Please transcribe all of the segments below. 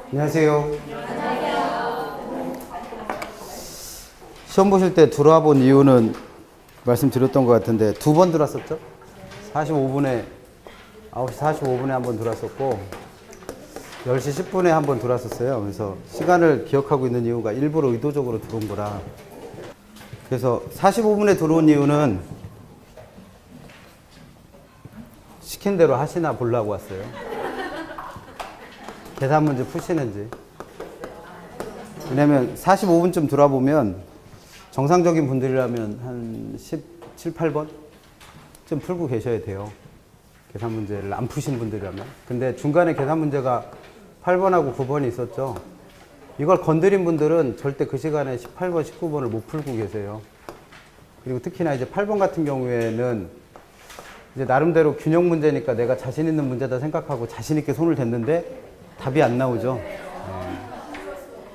안녕하세요. 시험 보실 때 들어와 본 이유는 말씀드렸던 것 같은데 두 번 들어왔었죠? 45분에 9시 45분에 한 번 들어왔었고 10시 10분에 한 번 들어왔었어요. 그래서 시간을 기억하고 있는 이유가 일부러 의도적으로 들어온 거라. 그래서 45분에 들어온 이유는 시킨 대로 하시나 보려고 왔어요. 계산 문제 푸시는지. 왜냐면 45분쯤 들어보면 정상적인 분들이라면 한 17, 8번쯤 풀고 계셔야 돼요. 계산 문제를 안 푸신 분들이라면. 근데 중간에 계산 문제가 8번하고 9번이 있었죠. 이걸 건드린 분들은 절대 그 시간에 18번, 19번을 못 풀고 계세요. 그리고 특히나 이제 8번 같은 경우에는 이제 나름대로 균형 문제니까 내가 자신 있는 문제다 생각하고 자신 있게 손을 댔는데 답이 안 나오죠.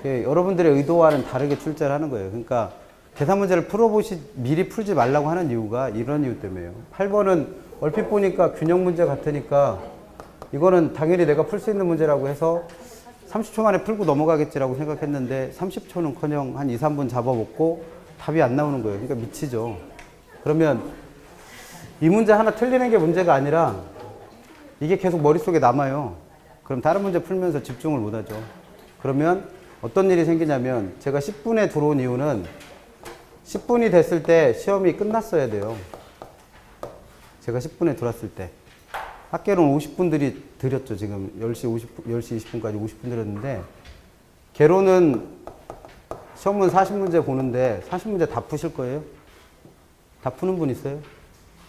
여러분들의 의도와는 다르게 출제를 하는 거예요. 그러니까 계산 문제를 미리 풀지 말라고 하는 이유가 이런 이유 때문에요. 8번은 얼핏 보니까 균형 문제 같으니까 이거는 당연히 내가 풀 수 있는 문제라고 해서 30초 만에 풀고 넘어가겠지라고 생각했는데 30초는커녕 한 2, 3분 잡아먹고 답이 안 나오는 거예요. 그러니까 미치죠. 그러면 이 문제 하나 틀리는 게 문제가 아니라 이게 계속 머릿속에 남아요. 그럼 다른 문제 풀면서 집중을 못 하죠. 그러면 어떤 일이 생기냐면 제가 10분에 들어온 이유는 10분이 됐을 때 시험이 끝났어야 돼요. 제가 10분에 들어왔을 때. 학개론 50분들이 드렸죠. 지금 10시 20분까지 50분 드렸는데 개론은 시험은 40문제 보는데 40문제 다 푸실 거예요? 다 푸는 분 있어요?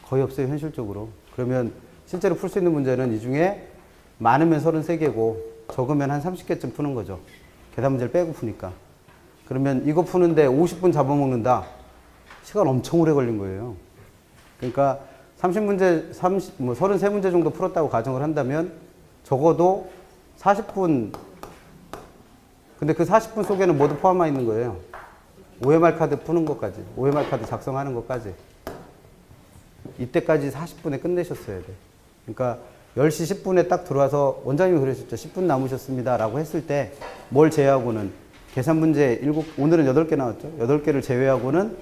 거의 없어요, 현실적으로. 그러면 실제로 풀 수 있는 문제는 이 중에 많으면 33개고 적으면 한 30개쯤 푸는 거죠. 계산 문제를 빼고 푸니까. 그러면 이거 푸는데 50분 잡아먹는다. 시간 엄청 오래 걸린 거예요. 그러니까 33문제 정도 풀었다고 가정을 한다면 적어도 40분, 근데 그 40분 속에는 모두 포함되어 있는 거예요. OMR 카드 푸는 것까지, OMR 카드 작성하는 것까지. 이때까지 40분에 끝내셨어야 돼. 그러니까 10시 10분에 딱 들어와서 원장님이 그러셨죠. 10분 남으셨습니다. 라고 했을 때 뭘 제외하고는 계산 문제 오늘은 8개 나왔죠. 8개를 제외하고는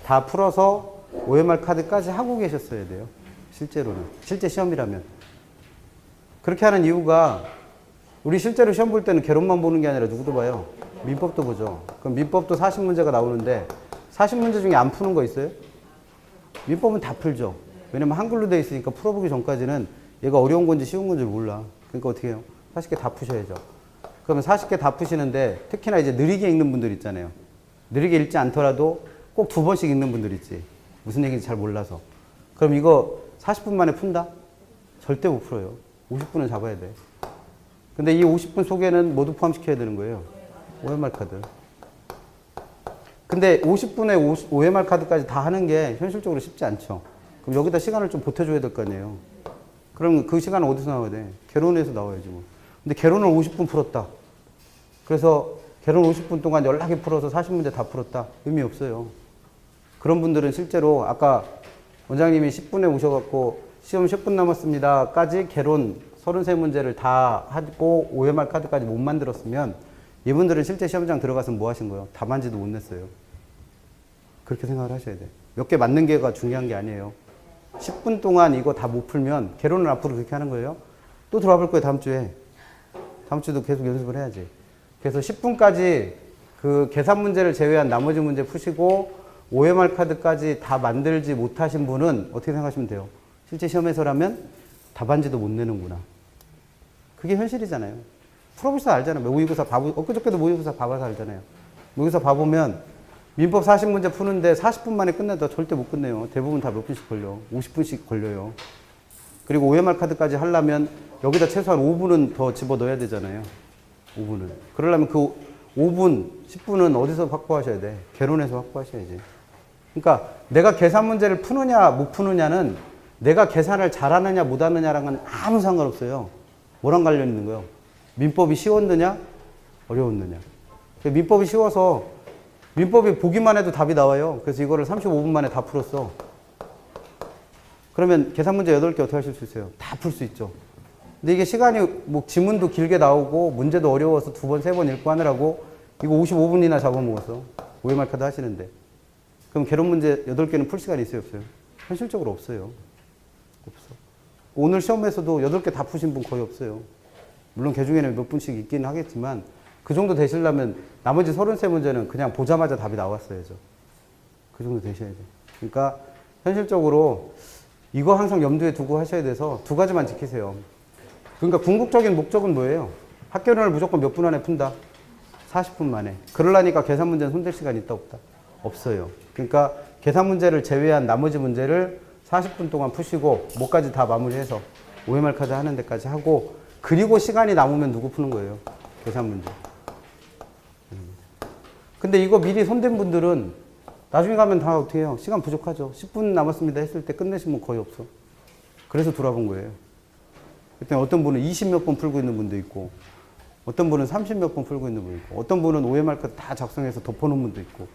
다 풀어서 OMR 카드까지 하고 계셨어야 돼요. 실제로는. 실제 시험이라면. 그렇게 하는 이유가 우리 실제로 시험 볼 때는 개론만 보는 게 아니라 누구도 봐요. 민법도 보죠. 그럼 민법도 40문제가 나오는데 40문제 중에 안 푸는 거 있어요? 민법은 다 풀죠. 왜냐면 한글로 돼 있으니까 풀어보기 전까지는 얘가 어려운 건지 쉬운 건지 몰라. 그러니까 어떻게 해요? 40개 다 푸셔야죠. 그러면 40개 다 푸시는데 특히나 이제 느리게 읽는 분들 있잖아요. 느리게 읽지 않더라도 꼭 2번씩 읽는 분들 있지. 무슨 얘기인지 잘 몰라서. 그럼 이거 40분 만에 푼다? 절대 못 풀어요. 50분은 잡아야 돼. 근데 이 50분 속에는 모두 포함시켜야 되는 거예요. OMR 카드. 근데 50분에 OMR 카드까지 다 하는 게 현실적으로 쉽지 않죠. 그럼 여기다 시간을 좀 보태줘야 될 거 아니에요. 그럼 그 시간은 어디서 나와야 돼? 개론에서 나와야지 뭐. 근데 개론을 50분 풀었다. 그래서 개론 50분 동안 연락이 풀어서 40문제 다 풀었다. 의미 없어요. 그런 분들은 실제로 아까 원장님이 10분에 오셔갖고 시험 10분 남았습니다까지 개론 33문제를 다 하고 OMR 카드까지 못 만들었으면 이분들은 실제 시험장 들어가서 뭐 하신 거예요? 답안지도 못 냈어요. 그렇게 생각을 하셔야 돼요. 몇 개 맞는 게가 중요한 게 아니에요. 10분 동안 이거 다 못 풀면 개론을 앞으로 그렇게 하는 거예요. 또 들어와 볼 거예요, 다음 주에. 다음 주도 계속 연습을 해야지. 그래서 10분까지 그 계산 문제를 제외한 나머지 문제 푸시고 OMR 카드까지 다 만들지 못하신 분은 어떻게 생각하시면 돼요? 실제 시험에서라면 답안지도 못 내는구나. 그게 현실이잖아요. 풀어보셔서 알잖아요. 모의고사 엊그저께도 모의고사 봐봐서 알잖아요. 모의고사 봐보면 민법 40문제 푸는데 40분 만에 끝내다 절대 못 끝내요. 대부분 다 몇 분씩 걸려. 50분씩 걸려요. 그리고 OMR 카드까지 하려면 여기다 최소한 5분은 더 집어넣어야 되잖아요. 5분은. 그러려면 그 5분, 10분은 어디서 확보하셔야 돼? 개론에서 확보하셔야지. 그러니까 내가 계산 문제를 푸느냐 못 푸느냐는 내가 계산을 잘하느냐 못하느냐랑은 아무 상관없어요. 뭐랑 관련 있는 거예요? 민법이 쉬웠느냐 어려웠느냐. 민법이 쉬워서 민법이 보기만 해도 답이 나와요. 그래서 이거를 35분 만에 다 풀었어. 그러면 계산 문제 8개 어떻게 하실 수 있어요? 다 풀 수 있죠. 근데 이게 시간이 뭐 지문도 길게 나오고 문제도 어려워서 2번, 3번 읽고 하느라고 이거 55분이나 잡아먹었어. OMR 카드 하시는데. 그럼 개론 문제 8개는 풀 시간이 있어요, 없어요? 현실적으로 없어요. 없어. 오늘 시험에서도 8개 다 푸신 분 거의 없어요. 물론 개 중에는 몇 분씩 있긴 하겠지만 그 정도 되시려면 나머지 33문제는 그냥 보자마자 답이 나왔어야죠. 그 정도 되셔야 돼요. 그러니까 현실적으로 이거 항상 염두에 두고 하셔야 돼서 2가지만 지키세요. 그러니까 궁극적인 목적은 뭐예요? 학교론을 무조건 몇 분 안에 푼다. 40분 만에. 그러려니까 계산 문제는 손댈 시간이 있다 없다? 없어요. 그러니까 계산 문제를 제외한 나머지 문제를 40분 동안 푸시고 뭐까지 다 마무리해서 OMR 카드 하는 데까지 하고 그리고 시간이 남으면 누구 푸는 거예요? 계산 문제. 근데 이거 미리 손댄 분들은 나중에 가면 다 어떻게 해요? 시간 부족하죠. 10분 남았습니다 했을 때 끝내신 분 거의 없어. 그래서 돌아본 거예요. 그때 어떤 분은 20몇 번 풀고 있는 분도 있고 어떤 분은 30몇 번 풀고 있는 분도 있고 어떤 분은 OMR 카드 다 작성해서 덮어놓은 분도 있고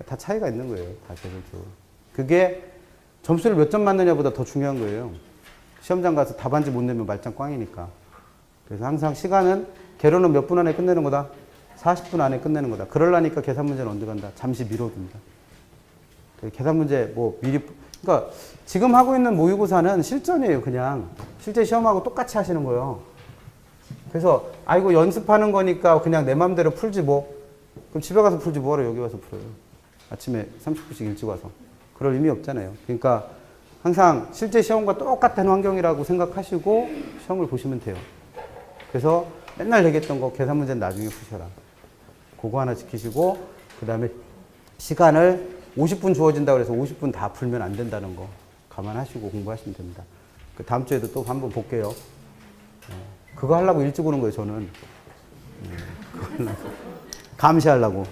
다 차이가 있는 거예요. 다 개별적으로. 그게 점수를 몇 점 맞느냐보다 더 중요한 거예요. 시험장 가서 답안지 못 내면 말짱 꽝이니까. 그래서 항상 시간은 개론은 몇 분 안에 끝내는 거다. 40분 안에 끝내는 거다. 그러려니까 계산 문제는 언제 간다. 잠시 미뤄둔다. 계산 문제 뭐 미리 그러니까 지금 하고 있는 모의고사는 실전이에요. 그냥 실제 시험하고 똑같이 하시는 거예요. 그래서 아이고 연습하는 거니까 그냥 내 맘대로 풀지 뭐. 그럼 집에 가서 풀지 뭐하러 여기 와서 풀어요. 아침에 30분씩 일찍 와서. 그럴 의미 없잖아요. 그러니까 항상 실제 시험과 똑같은 환경이라고 생각하시고 시험을 보시면 돼요. 그래서 맨날 얘기했던 거 계산 문제는 나중에 푸셔라. 그거 하나 지키시고 그 다음에 시간을 50분 주어진다고 해서 50분 다 풀면 안 된다는 거 감안하시고 공부하시면 됩니다. 그 다음 주에도 또 한번 볼게요. 그거 하려고 일찍 오는 거예요, 저는. 감시하려고.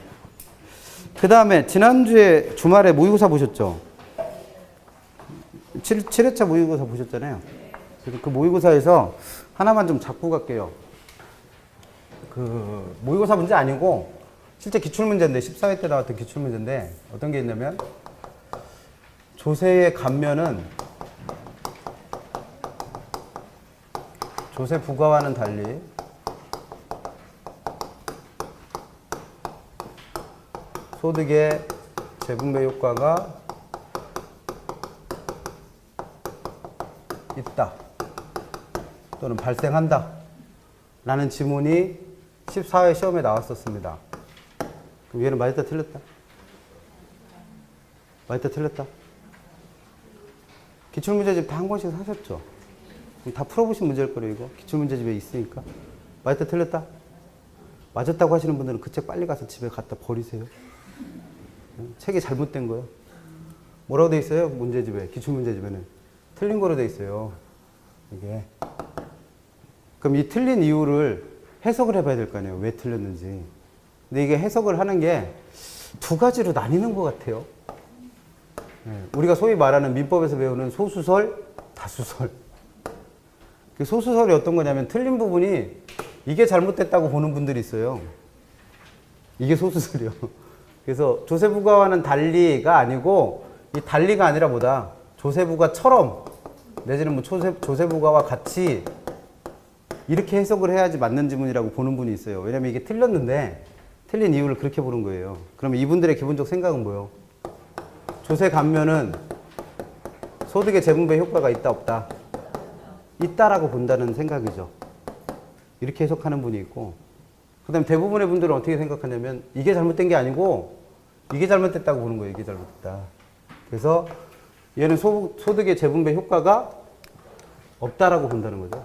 그 다음에 지난주에 주말에 모의고사 보셨죠? 7회차 모의고사 보셨잖아요. 그 모의고사에서 하나만 좀 잡고 갈게요. 그 모의고사 문제 아니고 실제 기출문제인데 14회 때 나왔던 기출문제인데 어떤 게 있냐면 조세의 감면은 조세 부과와는 달리 소득의 재분배 효과가 있다 또는 발생한다 라는 지문이 14회 시험에 나왔었습니다. 그럼 얘는 맞았다 틀렸다? 맞았다 틀렸다? 기출문제집 다 한 권씩 사셨죠? 다 풀어보신 문제일 거예요 이거. 기출문제집에 있으니까. 맞았다 틀렸다? 맞았다고 하시는 분들은 그 책 빨리 가서 집에 갖다 버리세요. 책이 잘못된 거예요. 뭐라고 돼 있어요? 문제집에, 기출문제집에는. 틀린 거로 돼 있어요. 이게. 그럼 이 틀린 이유를 해석을 해봐야 될 거 아니에요. 왜 틀렸는지. 근데 이게 해석을 하는 게 2가지로 나뉘는 것 같아요. 우리가 소위 말하는 민법에서 배우는 소수설, 다수설. 그 소수설이 어떤 거냐면 틀린 부분이 이게 잘못됐다고 보는 분들이 있어요. 이게 소수설이요. 그래서 조세부과와는 달리가 아니고 이 달리가 아니라 뭐다. 조세부과처럼 내지는 뭐 조세부과와 같이 이렇게 해석을 해야지 맞는 지문이라고 보는 분이 있어요. 왜냐면 이게 틀렸는데 틀린 이유를 그렇게 보는 거예요. 그러면 이분들의 기본적 생각은 뭐예요? 조세 감면은 소득의 재분배 효과가 있다 없다? 있다라고 본다는 생각이죠. 이렇게 해석하는 분이 있고 그 다음에 대부분의 분들은 어떻게 생각하냐면 이게 잘못된 게 아니고 이게 잘못됐다고 보는 거예요. 이게 잘못됐다. 그래서 얘는 소득의 재분배 효과가 없다라고 본다는 거죠.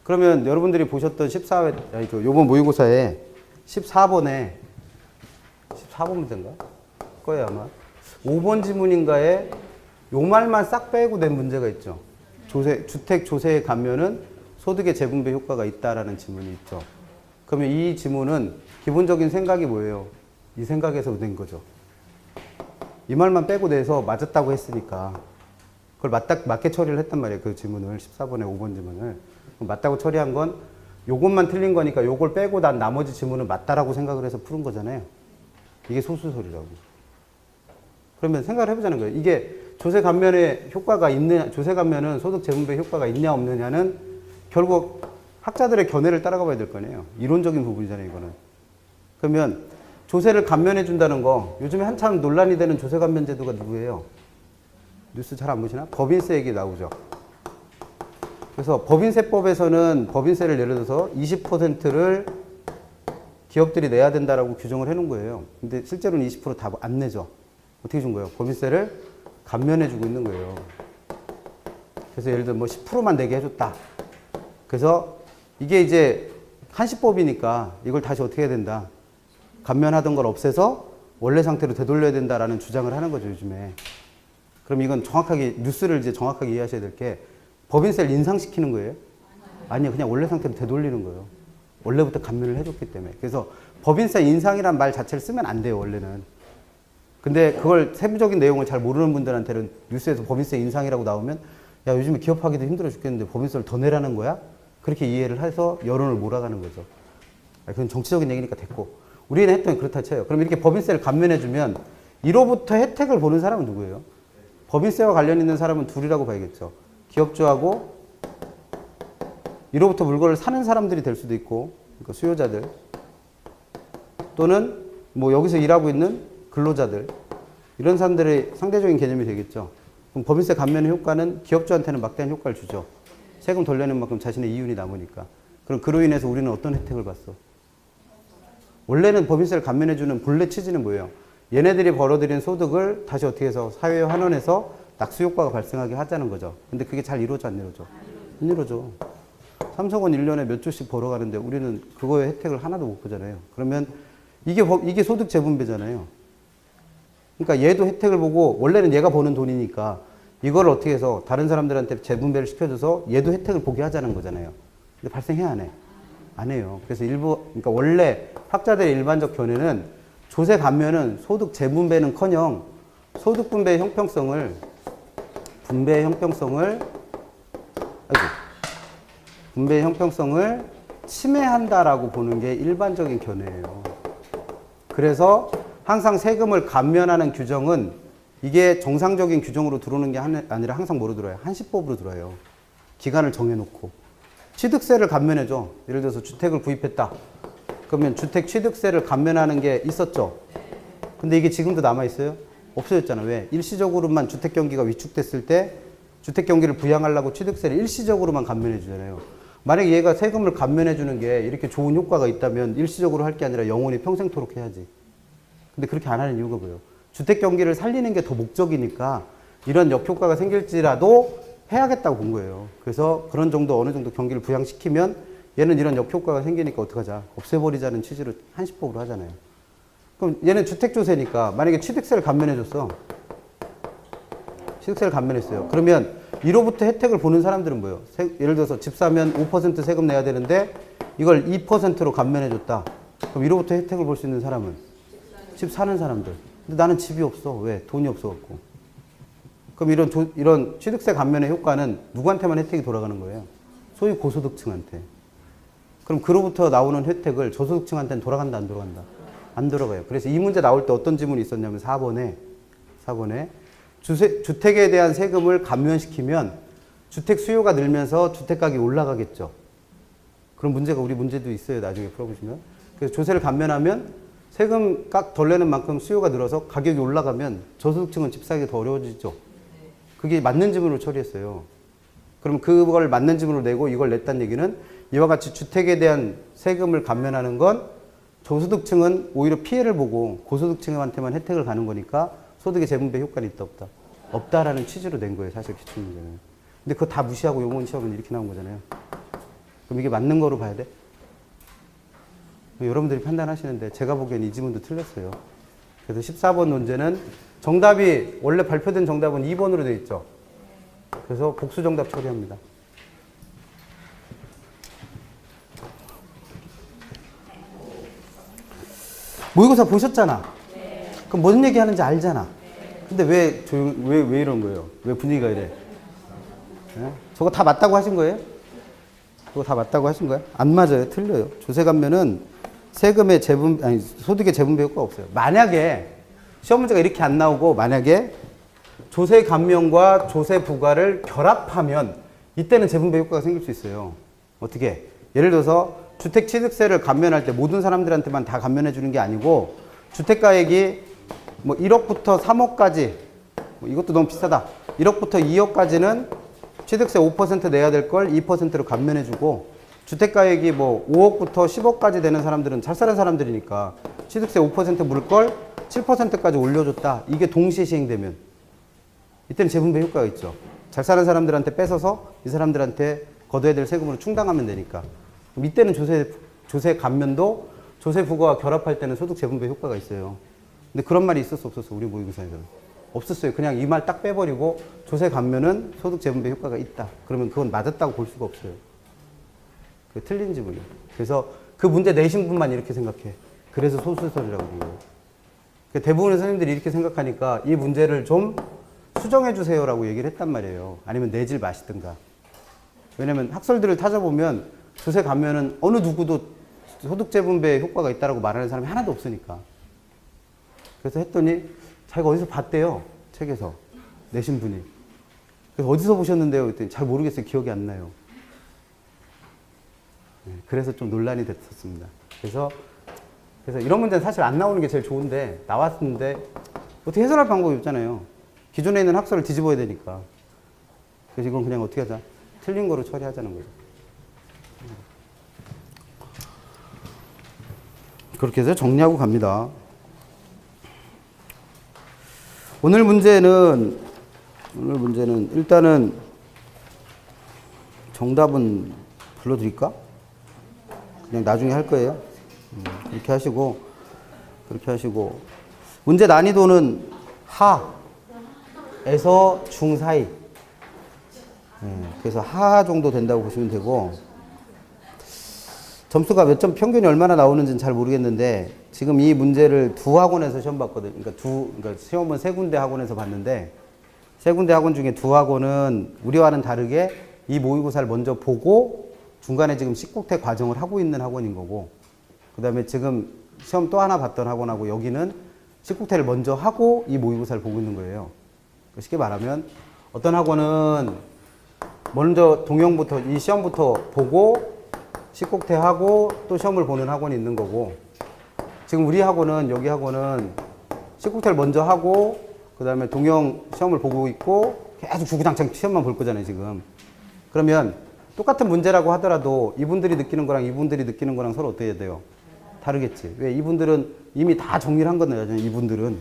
그러면 여러분들이 보셨던 14회, 요번 모의고사에 14번에 14번 문제인가? 거예요 아마. 5번 지문인가에 요 말만 싹 빼고 낸 문제가 있죠. 주택 조세의 감면은 소득의 재분배 효과가 있다라는 지문이 있죠. 그러면 이 지문은 기본적인 생각이 뭐예요? 이 생각에서 낸 거죠. 이 말만 빼고 내서 맞았다고 했으니까 그걸 맞게 처리를 했단 말이에요. 그 지문을 14번에 5번 지문을 맞다고 처리한 건 요것만 틀린 거니까 요걸 빼고 난 나머지 지문은 맞다라고 생각을 해서 푸는 거잖아요. 이게 소수설이라고. 그러면 생각을 해보자는 거예요. 이게 조세 감면의 효과가 있느냐, 조세 감면은 소득 재분배 효과가 있냐 없느냐는 결국 학자들의 견해를 따라가 봐야 될 거 아니에요. 이론적인 부분이잖아요, 이거는. 그러면 조세를 감면해 준다는 거, 요즘에 한참 논란이 되는 조세 감면 제도가 누구예요? 뉴스 잘 안 보시나? 법인세 얘기 나오죠. 그래서 법인세법에서는 법인세를 예를 들어서 20%를 기업들이 내야 된다라고 규정을 해놓은 거예요. 근데 실제로는 20% 다 안 내죠. 어떻게 준 거예요? 법인세를 감면해 주고 있는 거예요. 그래서 예를 들어 뭐 10%만 내게 해줬다. 그래서 이게 이제 한시법이니까 이걸 다시 어떻게 해야 된다. 감면하던 걸 없애서 원래 상태로 되돌려야 된다라는 주장을 하는 거죠, 요즘에. 그럼 이건 정확하게, 뉴스를 이제 정확하게 이해하셔야 될 게 법인세를 인상시키는 거예요? 아니요, 그냥 원래 상태로 되돌리는 거예요. 원래부터 감면을 해줬기 때문에. 그래서 법인세 인상이란 말 자체를 쓰면 안 돼요, 원래는. 근데 그걸 세부적인 내용을 잘 모르는 분들한테는 뉴스에서 법인세 인상이라고 나오면 야, 요즘에 기업하기도 힘들어 죽겠는데 법인세를 더 내라는 거야? 그렇게 이해를 해서 여론을 몰아가는 거죠. 그건 정치적인 얘기니까 됐고. 우리는 했더니 그렇다 쳐요. 그럼 이렇게 법인세를 감면해주면 이로부터 혜택을 보는 사람은 누구예요? 법인세와 관련 있는 사람은 둘이라고 봐야겠죠. 기업주하고 이로부터 물건을 사는 사람들이 될 수도 있고, 그러니까 수요자들 또는 뭐 여기서 일하고 있는 근로자들, 이런 사람들의 상대적인 개념이 되겠죠. 그럼 법인세 감면의 효과는 기업주한테는 막대한 효과를 주죠. 세금 덜 내는 만큼 자신의 이윤이 남으니까. 그럼 그로 인해서 우리는 어떤 혜택을 봤어? 원래는 법인세를 감면해주는 본래 취지는 뭐예요? 얘네들이 벌어들인 소득을 다시 어떻게 해서 사회에 환원해서 낙수 효과가 발생하게 하자는 거죠. 근데 그게 잘 이루어져 안 이루어져? 안 이루어져. 삼성은 1년에 몇 조씩 벌어가는데 우리는 그거의 혜택을 하나도 못 보잖아요. 그러면 이게 소득 재분배잖아요. 그러니까 얘도 혜택을 보고, 원래는 얘가 버는 돈이니까 이걸 어떻게 해서 다른 사람들한테 재분배를 시켜줘서 얘도 혜택을 보게 하자는 거잖아요. 근데 발생해 안 해? 안 해요. 그래서 그러니까 원래 학자들의 일반적 견해는 조세 감면은 소득 재분배는커녕 소득 분배의 형평성을 침해한다라고 보는 게 일반적인 견해예요. 그래서 항상 세금을 감면하는 규정은 이게 정상적인 규정으로 들어오는 게 아니라 항상 뭐로 들어요? 한시법으로 들어요. 기간을 정해놓고. 취득세를 감면해줘. 예를 들어서 주택을 구입했다. 그러면 주택 취득세를 감면하는 게 있었죠. 근데 이게 지금도 남아있어요? 없어졌잖아. 왜? 일시적으로만 주택 경기가 위축됐을 때 주택 경기를 부양하려고 취득세를 일시적으로만 감면해주잖아요. 만약에 얘가 세금을 감면해주는 게 이렇게 좋은 효과가 있다면 일시적으로 할 게 아니라 영원히 평생토록 해야지. 근데 그렇게 안 하는 이유가 뭐예요? 주택 경기를 살리는 게 더 목적이니까 이런 역효과가 생길지라도 해야겠다고 본 거예요. 그래서 그런 정도, 어느 정도 경기를 부양시키면 얘는 이런 역효과가 생기니까 어떡하자. 없애버리자는 취지로 한시법으로 하잖아요. 그럼 얘는 주택조세니까 만약에 취득세를 감면해줬어. 취득세를 감면했어요. 그러면 이로부터 혜택을 보는 사람들은 뭐예요? 예를 들어서 집 사면 5% 세금 내야 되는데 이걸 2%로 감면해줬다. 그럼 이로부터 혜택을 볼 수 있는 사람은? 집 사는 사람들. 근데 나는 집이 없어. 왜? 돈이 없어갖고. 그럼 이런 취득세 감면의 효과는 누구한테만 혜택이 돌아가는 거예요? 소위 고소득층한테. 그럼 그로부터 나오는 혜택을 저소득층한테는 돌아간다, 안 돌아간다? 안 돌아가요. 그래서 이 문제 나올 때 어떤 지문이 있었냐면 4번에 주택에 대한 세금을 감면시키면 주택 수요가 늘면서 주택 가격이 올라가겠죠. 그런 문제가 우리 문제도 있어요. 나중에 풀어보시면. 그래서 조세를 감면하면 세금 덜 내는 만큼 수요가 늘어서 가격이 올라가면 저소득층은 집 사기가 더 어려워지죠. 그게 맞는 지문으로 처리했어요. 그럼 그걸 맞는 지문으로 내고 이걸 냈다는 얘기는 이와 같이 주택에 대한 세금을 감면하는 건 저소득층은 오히려 피해를 보고 고소득층한테만 혜택을 가는 거니까 소득의 재분배 효과는 있다 없다? 없다라는 취지로 낸 거예요. 사실 기출문제는. 근데 그거 다 무시하고 요번 시험은 이렇게 나온 거잖아요. 그럼 이게 맞는 거로 봐야 돼? 여러분들이 판단하시는데 제가 보기엔 이 지문도 틀렸어요. 그래서 14번 논제는 정답이 원래 발표된 정답은 2번으로 되어 있죠. 그래서 복수 정답 처리합니다. 모의고사 보셨잖아. 그럼 뭔 얘기 하는지 알잖아. 근데 왜 이런 거예요? 왜 분위기가 이래? 네? 저거 다 맞다고 하신 거예요? 그거 다 맞다고 하신 거예요? 안 맞아요. 틀려요. 조세 감면은 세금의 소득의 재분배 효과가 없어요. 만약에 시험 문제가 이렇게 안 나오고 만약에 조세 감면과 조세 부과를 결합하면 이때는 재분배 효과가 생길 수 있어요. 어떻게? 예를 들어서 주택 취득세를 감면할 때 모든 사람들한테만 다 감면해 주는 게 아니고 주택가액이 뭐 1억부터 3억까지 이것도 너무 비싸다. 1억부터 2억까지는 취득세 5% 내야 될 걸 2%로 감면해 주고 주택가액이 뭐 5억부터 10억까지 되는 사람들은 잘 사는 사람들이니까 취득세 5% 물을 걸 7%까지 올려줬다. 이게 동시에 시행되면 이때는 재분배 효과가 있죠. 잘 사는 사람들한테 뺏어서 이 사람들한테 거둬야 될 세금으로 충당하면 되니까. 그럼 이때는 조세 감면도 조세 부과와 결합할 때는 소득 재분배 효과가 있어요. 근데 그런 말이 있었어 없었어? 우리 모의고사에서는 없었어요. 그냥 이 말 딱 빼버리고 조세 감면은 소득 재분배 효과가 있다. 그러면 그건 맞았다고 볼 수가 없어요. 그게 틀린 지문이에요. 그래서 그 문제 내신 분만 이렇게 생각해. 그래서 소수설이라고 불러요. 대부분의 선생님들이 이렇게 생각하니까 이 문제를 좀 수정해 주세요라고 얘기를 했단 말이에요. 아니면 내질 마시든가. 왜냐면 학설들을 찾아보면 조세 감면은 어느 누구도 소득재분배 효과가 있다라고 말하는 사람이 하나도 없으니까. 그래서 했더니 자기가 어디서 봤대요. 책에서. 내신 분이. 그래서 어디서 보셨는데요? 그랬더니 잘 모르겠어요. 기억이 안 나요. 그래서 좀 논란이 됐었습니다. 그래서 이런 문제는 사실 안 나오는 게 제일 좋은데 나왔는데 어떻게 해설할 방법이 없잖아요. 기존에 있는 학설을 뒤집어야 되니까. 그래서 이건 그냥 어떻게 하자. 틀린 거로 처리하자는 거죠. 그렇게 해서 정리하고 갑니다. 오늘 문제는 일단은 정답은 불러드릴까? 그냥 나중에 할 거예요. 그렇게 하시고 문제 난이도는 하에서 중 사이. 그래서 하 정도 된다고 보시면 되고 점수가 몇 점 평균이 얼마나 나오는지는 잘 모르겠는데 지금 이 문제를 두 학원에서 시험 봤거든요. 그러니까 시험은 세 군데 학원에서 봤는데 세 군데 학원 중에 두 학원은 우리와는 다르게 이 모의고사를 먼저 보고 중간에 지금 식국태 과정을 하고 있는 학원인 거고 그 다음에 지금 시험 또 하나 봤던 학원하고 여기는 식국태를 먼저 하고 이 모의고사를 보고 있는 거예요. 쉽게 말하면 어떤 학원은 먼저 동영부터 이 시험부터 보고 식국태하고 또 시험을 보는 학원이 있는 거고 지금 우리 학원은 여기 학원은 식국태를 먼저 하고 그 다음에 동영 시험을 보고 있고 계속 주구장창 시험만 볼 거잖아요 지금. 그러면 똑같은 문제라고 하더라도 이분들이 느끼는 거랑 이분들이 느끼는 거랑 서로 어떻게 해야 돼요? 다르겠지. 왜? 이분들은 이미 다 정리를 한 거잖아요. 이분들은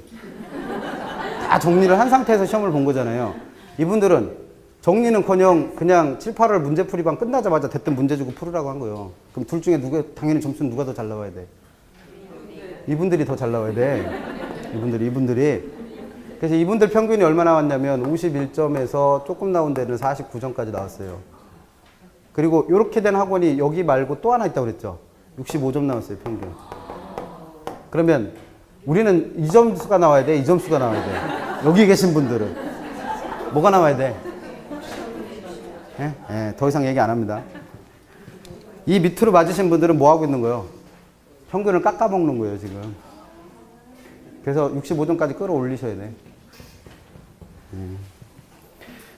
다 정리를 한 상태에서 시험을 본 거잖아요. 이분들은 정리는커녕 그냥 7, 8월 문제풀이방 끝나자마자 됐든 문제 주고 풀으라고 한 거예요. 그럼 둘 중에 당연히 점수는 누가 더 잘 나와야 돼? 이분들이 더 잘 나와야 돼. 이분들이. 그래서 이분들 평균이 얼마 나왔냐면 51점에서 조금 나온 데는 49점까지 나왔어요. 그리고 이렇게 된 학원이 여기 말고 또 하나 있다고 그랬죠. 65점 나왔어요, 평균. 그러면 우리는 이 점수가 나와야 돼, 이 점수가 나와야 돼. 여기 계신 분들은 뭐가 나와야 돼? 더 이상 얘기 안 합니다. 이 밑으로 맞으신 분들은 뭐 하고 있는 거예요? 평균을 깎아먹는 거예요, 지금. 그래서 65점까지 끌어올리셔야 돼.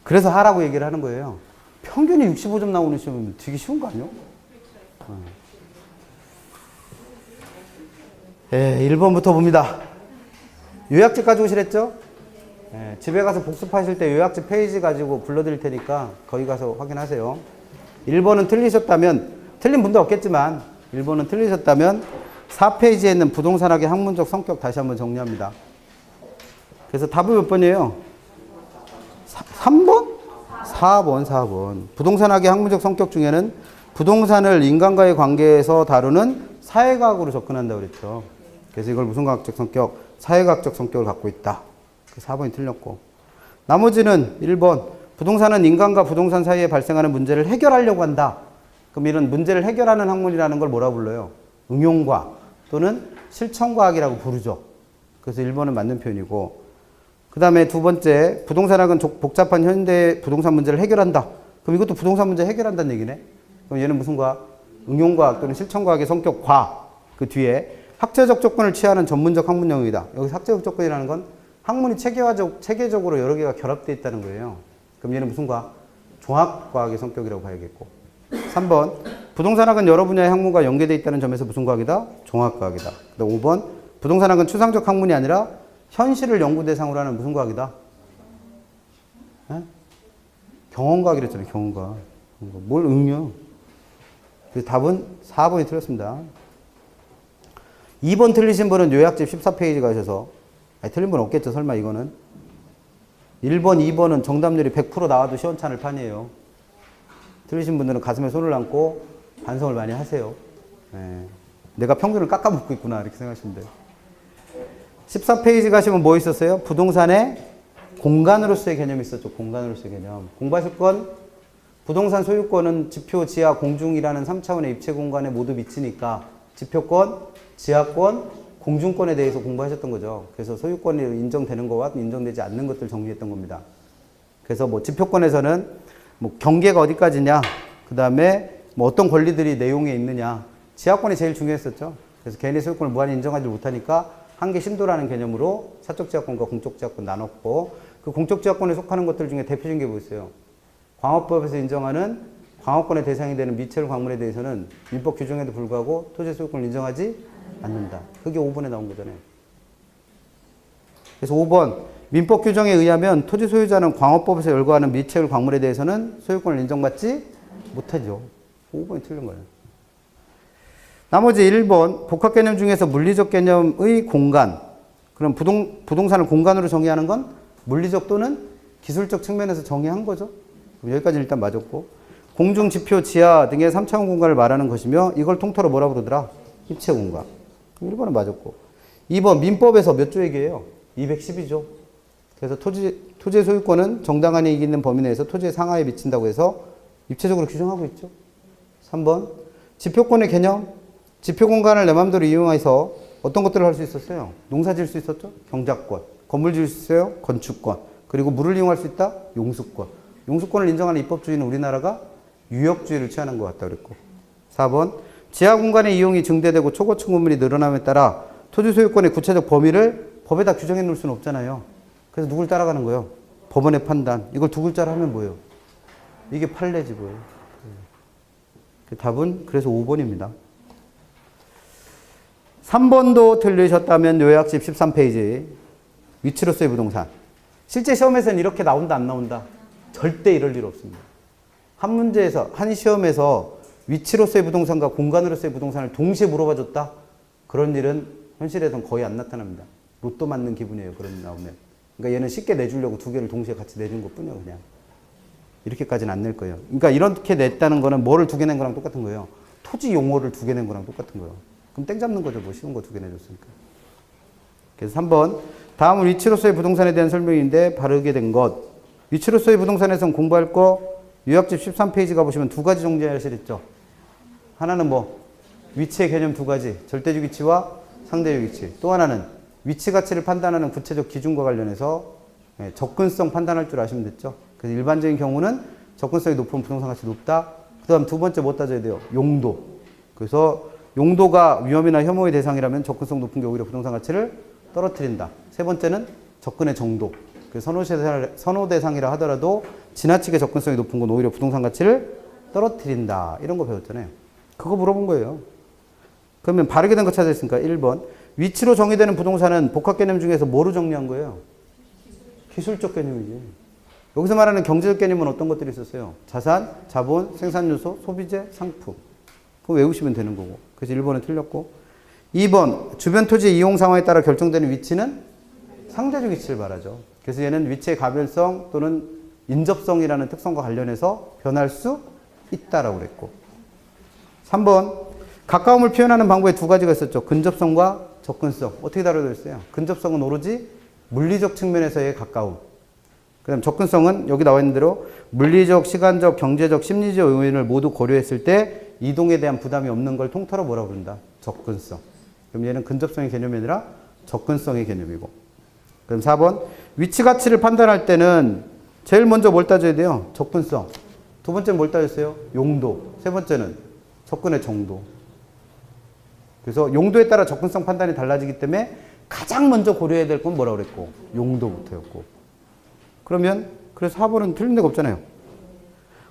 그래서 하라고 얘기를 하는 거예요. 평균이 65점 나오는 시험이면 되게 쉬운 거 아니에요? 1번부터 봅니다. 요약집 가져오시랬죠? 집에 가서 복습하실 때 요약집 페이지 가지고 불러드릴 테니까 거기 가서 확인하세요. 1번은 틀리셨다면, 틀린 분도 없겠지만 1번은 틀리셨다면 4페이지에 있는 부동산학의 학문적 성격 다시 한번 정리합니다. 그래서 답은 몇 번이에요? 3번? 4번. 부동산학의 학문적 성격 중에는 부동산을 인간과의 관계에서 다루는 사회과학으로 접근한다고 그랬죠. 그래서 이걸 무슨 과학적 성격? 사회과학적 성격을 갖고 있다. 4번이 틀렸고. 나머지는 1번. 부동산은 인간과 부동산 사이에 발생하는 문제를 해결하려고 한다. 그럼 이런 문제를 해결하는 학문이라는 걸 뭐라 불러요? 응용과학 또는 실천과학이라고 부르죠. 그래서 1번은 맞는 표현이고. 그 다음에 두 번째, 부동산학은 복잡한 현대 부동산 문제를 해결한다. 그럼 이것도 부동산 문제 해결한다는 얘기네. 그럼 얘는 무슨 과학? 응용과학 또는 실천과학의 성격 과. 그 뒤에 학제적 조건을 취하는 전문적 학문 영역이다. 여기서 학제적 조건이라는 건 학문이 체계적으로 여러 개가 결합되어 있다는 거예요. 그럼 얘는 무슨 과학? 종합과학의 성격이라고 봐야겠고. 3번, 부동산학은 여러 분야의 학문과 연계되어 있다는 점에서 무슨 과학이다? 종합과학이다. 그다음 5번, 부동산학은 추상적 학문이 아니라 현실을 연구 대상으로 하는 무슨 과학이다? 에? 경험과학이랬잖아요. 경험과학. 뭘 응요? 그래서 답은 4번이 틀렸습니다. 2번 틀리신 분은 요약집 14페이지 가셔서, 틀린 분 없겠죠. 설마 이거는. 1번, 2번은 정답률이 100% 나와도 시원찮을 판이에요. 틀리신 분들은 가슴에 손을 얹고 반성을 많이 하세요. 내가 평균을 깎아먹고 있구나 이렇게 생각하시면 돼요. 14페이지 가시면 뭐 있었어요? 부동산의 공간으로서의 개념이 있었죠. 공간으로서의 개념. 공부하실 건 부동산 소유권은 지표, 지하, 공중이라는 3차원의 입체 공간에 모두 미치니까 지표권, 지하권, 공중권에 대해서 공부하셨던 거죠. 그래서 소유권이 인정되는 거와 인정되지 않는 것들 정리했던 겁니다. 그래서 뭐 지표권에서는 뭐 경계가 어디까지냐, 그 다음에 뭐 어떤 권리들이 내용에 있느냐, 지하권이 제일 중요했었죠. 그래서 개인의 소유권을 무한히 인정하지 못하니까 한계 신도라는 개념으로 사적 지하권과 공적 지하권 나눴고, 그 공적 지하권에 속하는 것들 중에 대표적인 게 뭐 있어요? 광업법에서 인정하는 광업권의 대상이 되는 미체물 광물에 대해서는 민법 규정에도 불구하고 토지 소유권을 인정하지 않는다. 그게 5번에 나온 거잖아요. 그래서 5번, 민법 규정에 의하면 토지 소유자는 광업법에서 열거하는 미체물 광물에 대해서는 소유권을 인정받지 못하죠. 5번이 틀린 거예요. 나머지 1번, 복합 개념 중에서 물리적 개념의 공간. 그럼 부동산을 공간으로 정의하는 건 물리적 또는 기술적 측면에서 정의한 거죠. 여기까지는 일단 맞았고. 공중, 지표, 지하 등의 3차원 공간을 말하는 것이며 이걸 통틀어 뭐라고 그러더라? 입체 공간. 1번은 맞았고. 2번, 민법에서 몇 조 얘기해요? 212조. 그래서 토지의 소유권은 정당한 이익이 있는 범위 내에서 토지의 상하에 미친다고 해서 입체적으로 규정하고 있죠. 3번, 지표권의 개념. 지표 공간을 내 마음대로 이용해서 어떤 것들을 할 수 있었어요? 농사 지을 수 있었죠? 경작권. 건물 지을 수 있어요? 건축권. 그리고 물을 이용할 수 있다? 용수권. 용수권을 인정하는 입법주의는 우리나라가 유역주의를 취하는 것 같다 그랬고. 4번, 지하 공간의 이용이 증대되고 초고층 건물이 늘어남에 따라 토지 소유권의 구체적 범위를 법에다 규정해 놓을 수는 없잖아요. 그래서 누굴 따라가는 거예요? 법원의 판단. 이걸 두 글자로 하면 뭐예요? 이게 판례지 뭐예요. 답은 그래서 5번입니다. 3번도 틀리셨다면 요약집 13페이지. 위치로서의 부동산. 실제 시험에서는 이렇게 나온다 안 나온다? 절대 이럴 일 없습니다. 한 문제에서, 한 시험에서 위치로서의 부동산과 공간으로서의 부동산을 동시에 물어봐 줬다? 그런 일은 현실에서는 거의 안 나타납니다. 로또 맞는 기분이에요. 그런 일 나오면. 그러니까 얘는 쉽게 내주려고 두 개를 동시에 같이 내준 것 뿐이에요. 그냥. 이렇게까지는 안 낼 거예요. 그러니까 이렇게 냈다는 거는 뭐를 두 개 낸 거랑 똑같은 거예요. 토지 용어를 두 개 낸 거랑 똑같은 거예요. 그럼 땡 잡는 거죠. 뭐 쉬운 거 두 개 내줬으니까. 그래서 3번. 다음은 위치로서의 부동산에 대한 설명인데 바르게 된 것. 위치로서의 부동산에서는 공부할 거 요약집 13페이지 가보시면 두 가지 정리하시랬죠. 하나는 뭐? 위치의 개념 두 가지. 절대적 위치와 상대적 위치. 또 하나는 위치 가치를 판단하는 구체적 기준과 관련해서 접근성 판단할 줄 아시면 됐죠. 그래서 일반적인 경우는 접근성이 높으면 부동산 가치 높다. 그 다음 두 번째 뭐 따져야 돼요? 용도. 그래서 용도가 위험이나 혐오의 대상이라면 접근성 높은 게 오히려 부동산 가치를 떨어뜨린다. 세 번째는 접근의 정도. 선호 대상이라 하더라도 지나치게 접근성이 높은 건 오히려 부동산 가치를 떨어뜨린다. 이런 거 배웠잖아요. 그거 물어본 거예요. 그러면 바르게 된 거 찾아있으니까 1번. 위치로 정의되는 부동산은 복합 개념 중에서 뭐로 정리한 거예요? 기술적 개념이지. 여기서 말하는 경제적 개념은 어떤 것들이 있었어요? 자산, 자본, 생산요소, 소비재, 상품. 그거 외우시면 되는 거고. 그래서 1번은 틀렸고. 2번. 주변 토지의 이용 상황에 따라 결정되는 위치는 상대적 위치를 말하죠. 그래서 얘는 위치의 가변성 또는 인접성이라는 특성과 관련해서 변할 수 있다라고 그랬고. 3번. 가까움을 표현하는 방법에 두 가지가 있었죠. 근접성과 접근성. 어떻게 다루어져 있어요? 근접성은 오로지 물리적 측면에서의 가까움. 그 다음 접근성은 여기 나와 있는 대로 물리적, 시간적, 경제적, 심리적 요인을 모두 고려했을 때 이동에 대한 부담이 없는 걸 통틀어 뭐라고 부른다? 접근성. 그럼 얘는 근접성의 개념이 아니라 접근성의 개념이고. 그럼 4번. 위치 가치를 판단할 때는 제일 먼저 뭘 따져야 돼요? 접근성. 두 번째는 뭘 따졌어요? 용도. 세 번째는 접근의 정도. 그래서 용도에 따라 접근성 판단이 달라지기 때문에 가장 먼저 고려해야 될 건 뭐라고 그랬고? 용도부터였고. 그러면 그래서 4번은 틀린 데가 없잖아요.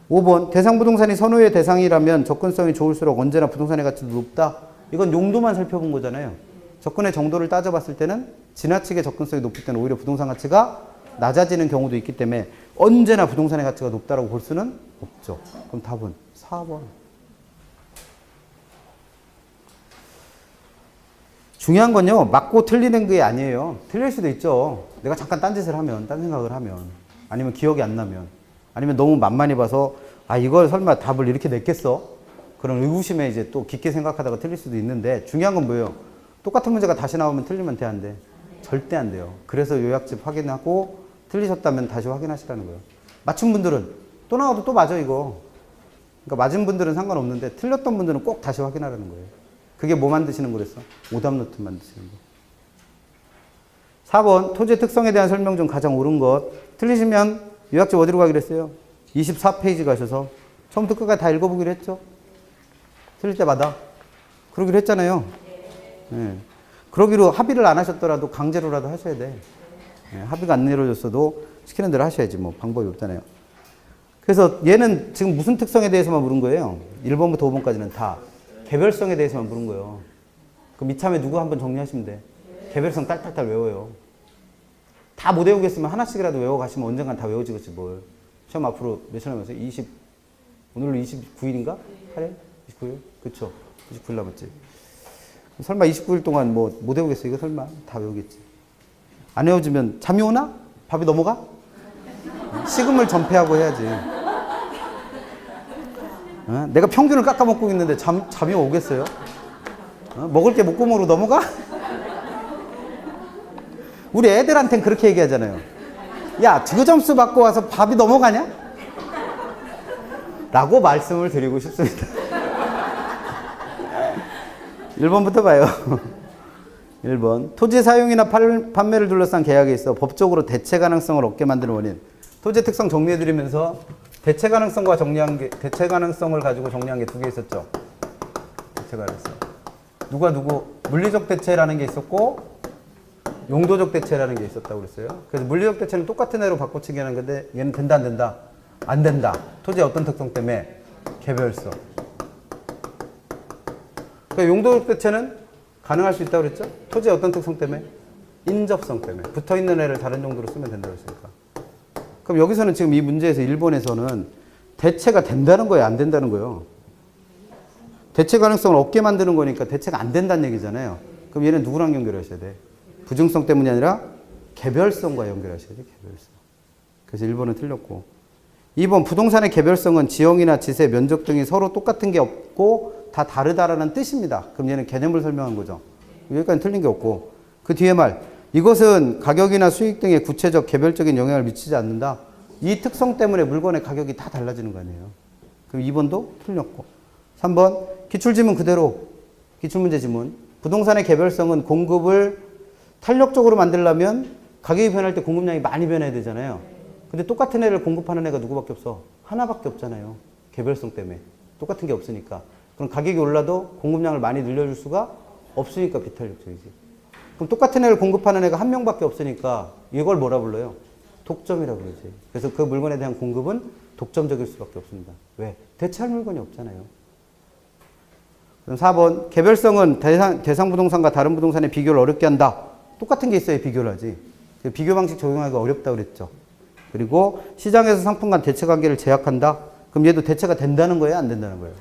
5번 대상 부동산이 선호의 대상이라면 접근성이 좋을수록 언제나 부동산의 가치도 높다. 이건 용도만 살펴본 거잖아요. 접근의 정도를 따져봤을 때는 지나치게 접근성이 높을 때는 오히려 부동산 가치가 낮아지는 경우도 있기 때문에 언제나 부동산의 가치가 높다고 볼 수는 없죠. 그럼 답은 4번. 중요한 건요, 맞고 틀리는 게 아니에요. 틀릴 수도 있죠. 내가 잠깐 딴짓을 하면, 딴 생각을 하면, 아니면 기억이 안 나면, 아니면 너무 만만히 봐서, 아, 이걸 설마 답을 이렇게 냈겠어? 그런 의구심에 이제 또 깊게 생각하다가 틀릴 수도 있는데, 중요한 건 뭐예요? 똑같은 문제가 다시 나오면 틀리면 돼, 안 돼? 절대 안 돼요. 그래서 요약집 확인하고, 틀리셨다면 다시 확인하시라는 거예요. 맞춘 분들은 또 나와도 또 맞아, 이거. 그러니까 맞은 분들은 상관없는데, 틀렸던 분들은 꼭 다시 확인하라는 거예요. 그게 뭐 만드시는 거랬어? 오답 노트 만드시는 거. 4번 토지의 특성에 대한 설명 중 가장 옳은 것. 틀리시면 요약집 어디로 가기로 했어요? 24페이지 가셔서 처음부터 끝까지 다 읽어보기로 했죠? 틀릴 때마다. 그러기로 했잖아요. 네. 그러기로 합의를 안 하셨더라도 강제로라도 하셔야 돼. 네. 합의가 안 이루어졌어도 시키는 대로 하셔야지 뭐 방법이 없잖아요. 그래서 얘는 지금 무슨 특성에 대해서만 물은 거예요? 1번부터 5번까지는 다. 개별성에 대해서만 물은 거예요. 그럼 이참에 누구 한번 정리하시면 돼. 개별성 딸딸딸 외워요. 다 못 외우겠으면 하나씩이라도 외워가시면 언젠간 다 외워지겠지 뭘. 시험 앞으로 몇일 남았어요? 오늘로 29일인가? 8일? 29일? 그쵸. 29일 남았지. 설마 29일 동안 뭐 못 외우겠어? 이거 설마 다 외우겠지. 안 외워지면 잠이 오나? 밥이 넘어가? 식음을 전폐하고 해야지. 어? 내가 평균을 깎아먹고 있는데 잠이 오겠어요? 어? 먹을 게 목구멍으로 넘어가? 우리 애들한텐 그렇게 얘기하잖아요. 야, 그 점수 받고 와서 밥이 넘어가냐? 라고 말씀을 드리고 싶습니다. 1번부터 봐요. 1번. 토지 사용이나 판매를 둘러싼 계약에 있어 법적으로 대체 가능성을 얻게 만드는 원인. 토지 특성 정리해드리면서 대체 가능성과 대체 가능성을 가지고 정리한 게 두 개 있었죠. 대체 가능성. 누구 물리적 대체라는 게 있었고 용도적 대체라는 게 있었다고 그랬어요. 그래서 물리적 대체는 똑같은 애로 바꿔치기 하는 건데 얘는 된다 안 된다? 안 된다. 토지의 어떤 특성 때문에? 개별성. 그러니까 용도적 대체는 가능할 수 있다고 그랬죠. 토지의 어떤 특성 때문에? 인접성 때문에. 붙어있는 애를 다른 용도로 쓰면 된다고 했으니까. 그럼 여기서는 지금 이 문제에서 1번에서는 대체가 된다는 거예요? 안 된다는 거예요? 대체 가능성을 얻게 만드는 거니까 대체가 안 된다는 얘기잖아요. 그럼 얘는 누구랑 연결하셔야 돼? 부증성 때문이 아니라 개별성과 연결하셔야 돼. 개별성. 그래서 1번은 틀렸고. 2번 부동산의 개별성은 지형이나 지세, 면적 등이 서로 똑같은 게 없고 다 다르다라는 뜻입니다. 그럼 얘는 개념을 설명한 거죠. 여기까지 틀린 게 없고. 그 뒤에 말. 이것은 가격이나 수익 등의 구체적 개별적인 영향을 미치지 않는다. 이 특성 때문에 물건의 가격이 다 달라지는 거 아니에요. 그럼 2번도 틀렸고. 3번 기출지문 그대로. 기출문제 지문. 부동산의 개별성은 공급을 탄력적으로 만들려면 가격이 변할 때 공급량이 많이 변해야 되잖아요. 근데 똑같은 애를 공급하는 애가 누구밖에 없어? 하나밖에 없잖아요. 개별성 때문에. 똑같은 게 없으니까. 그럼 가격이 올라도 공급량을 많이 늘려줄 수가 없으니까 비탄력적이지. 그럼 똑같은 애를 공급하는 애가 한 명밖에 없으니까 이걸 뭐라 불러요? 독점이라고 그러지. 그래서 그 물건에 대한 공급은 독점적일 수밖에 없습니다. 왜? 대체할 물건이 없잖아요. 그럼 4번 개별성은 대상 부동산과 다른 부동산의 비교를 어렵게 한다. 똑같은 게 있어야 비교를 하지. 비교 방식 적용하기가 어렵다고 그랬죠. 그리고 시장에서 상품 간 대체 관계를 제약한다. 그럼 얘도 대체가 된다는 거예요? 안 된다는 거예요?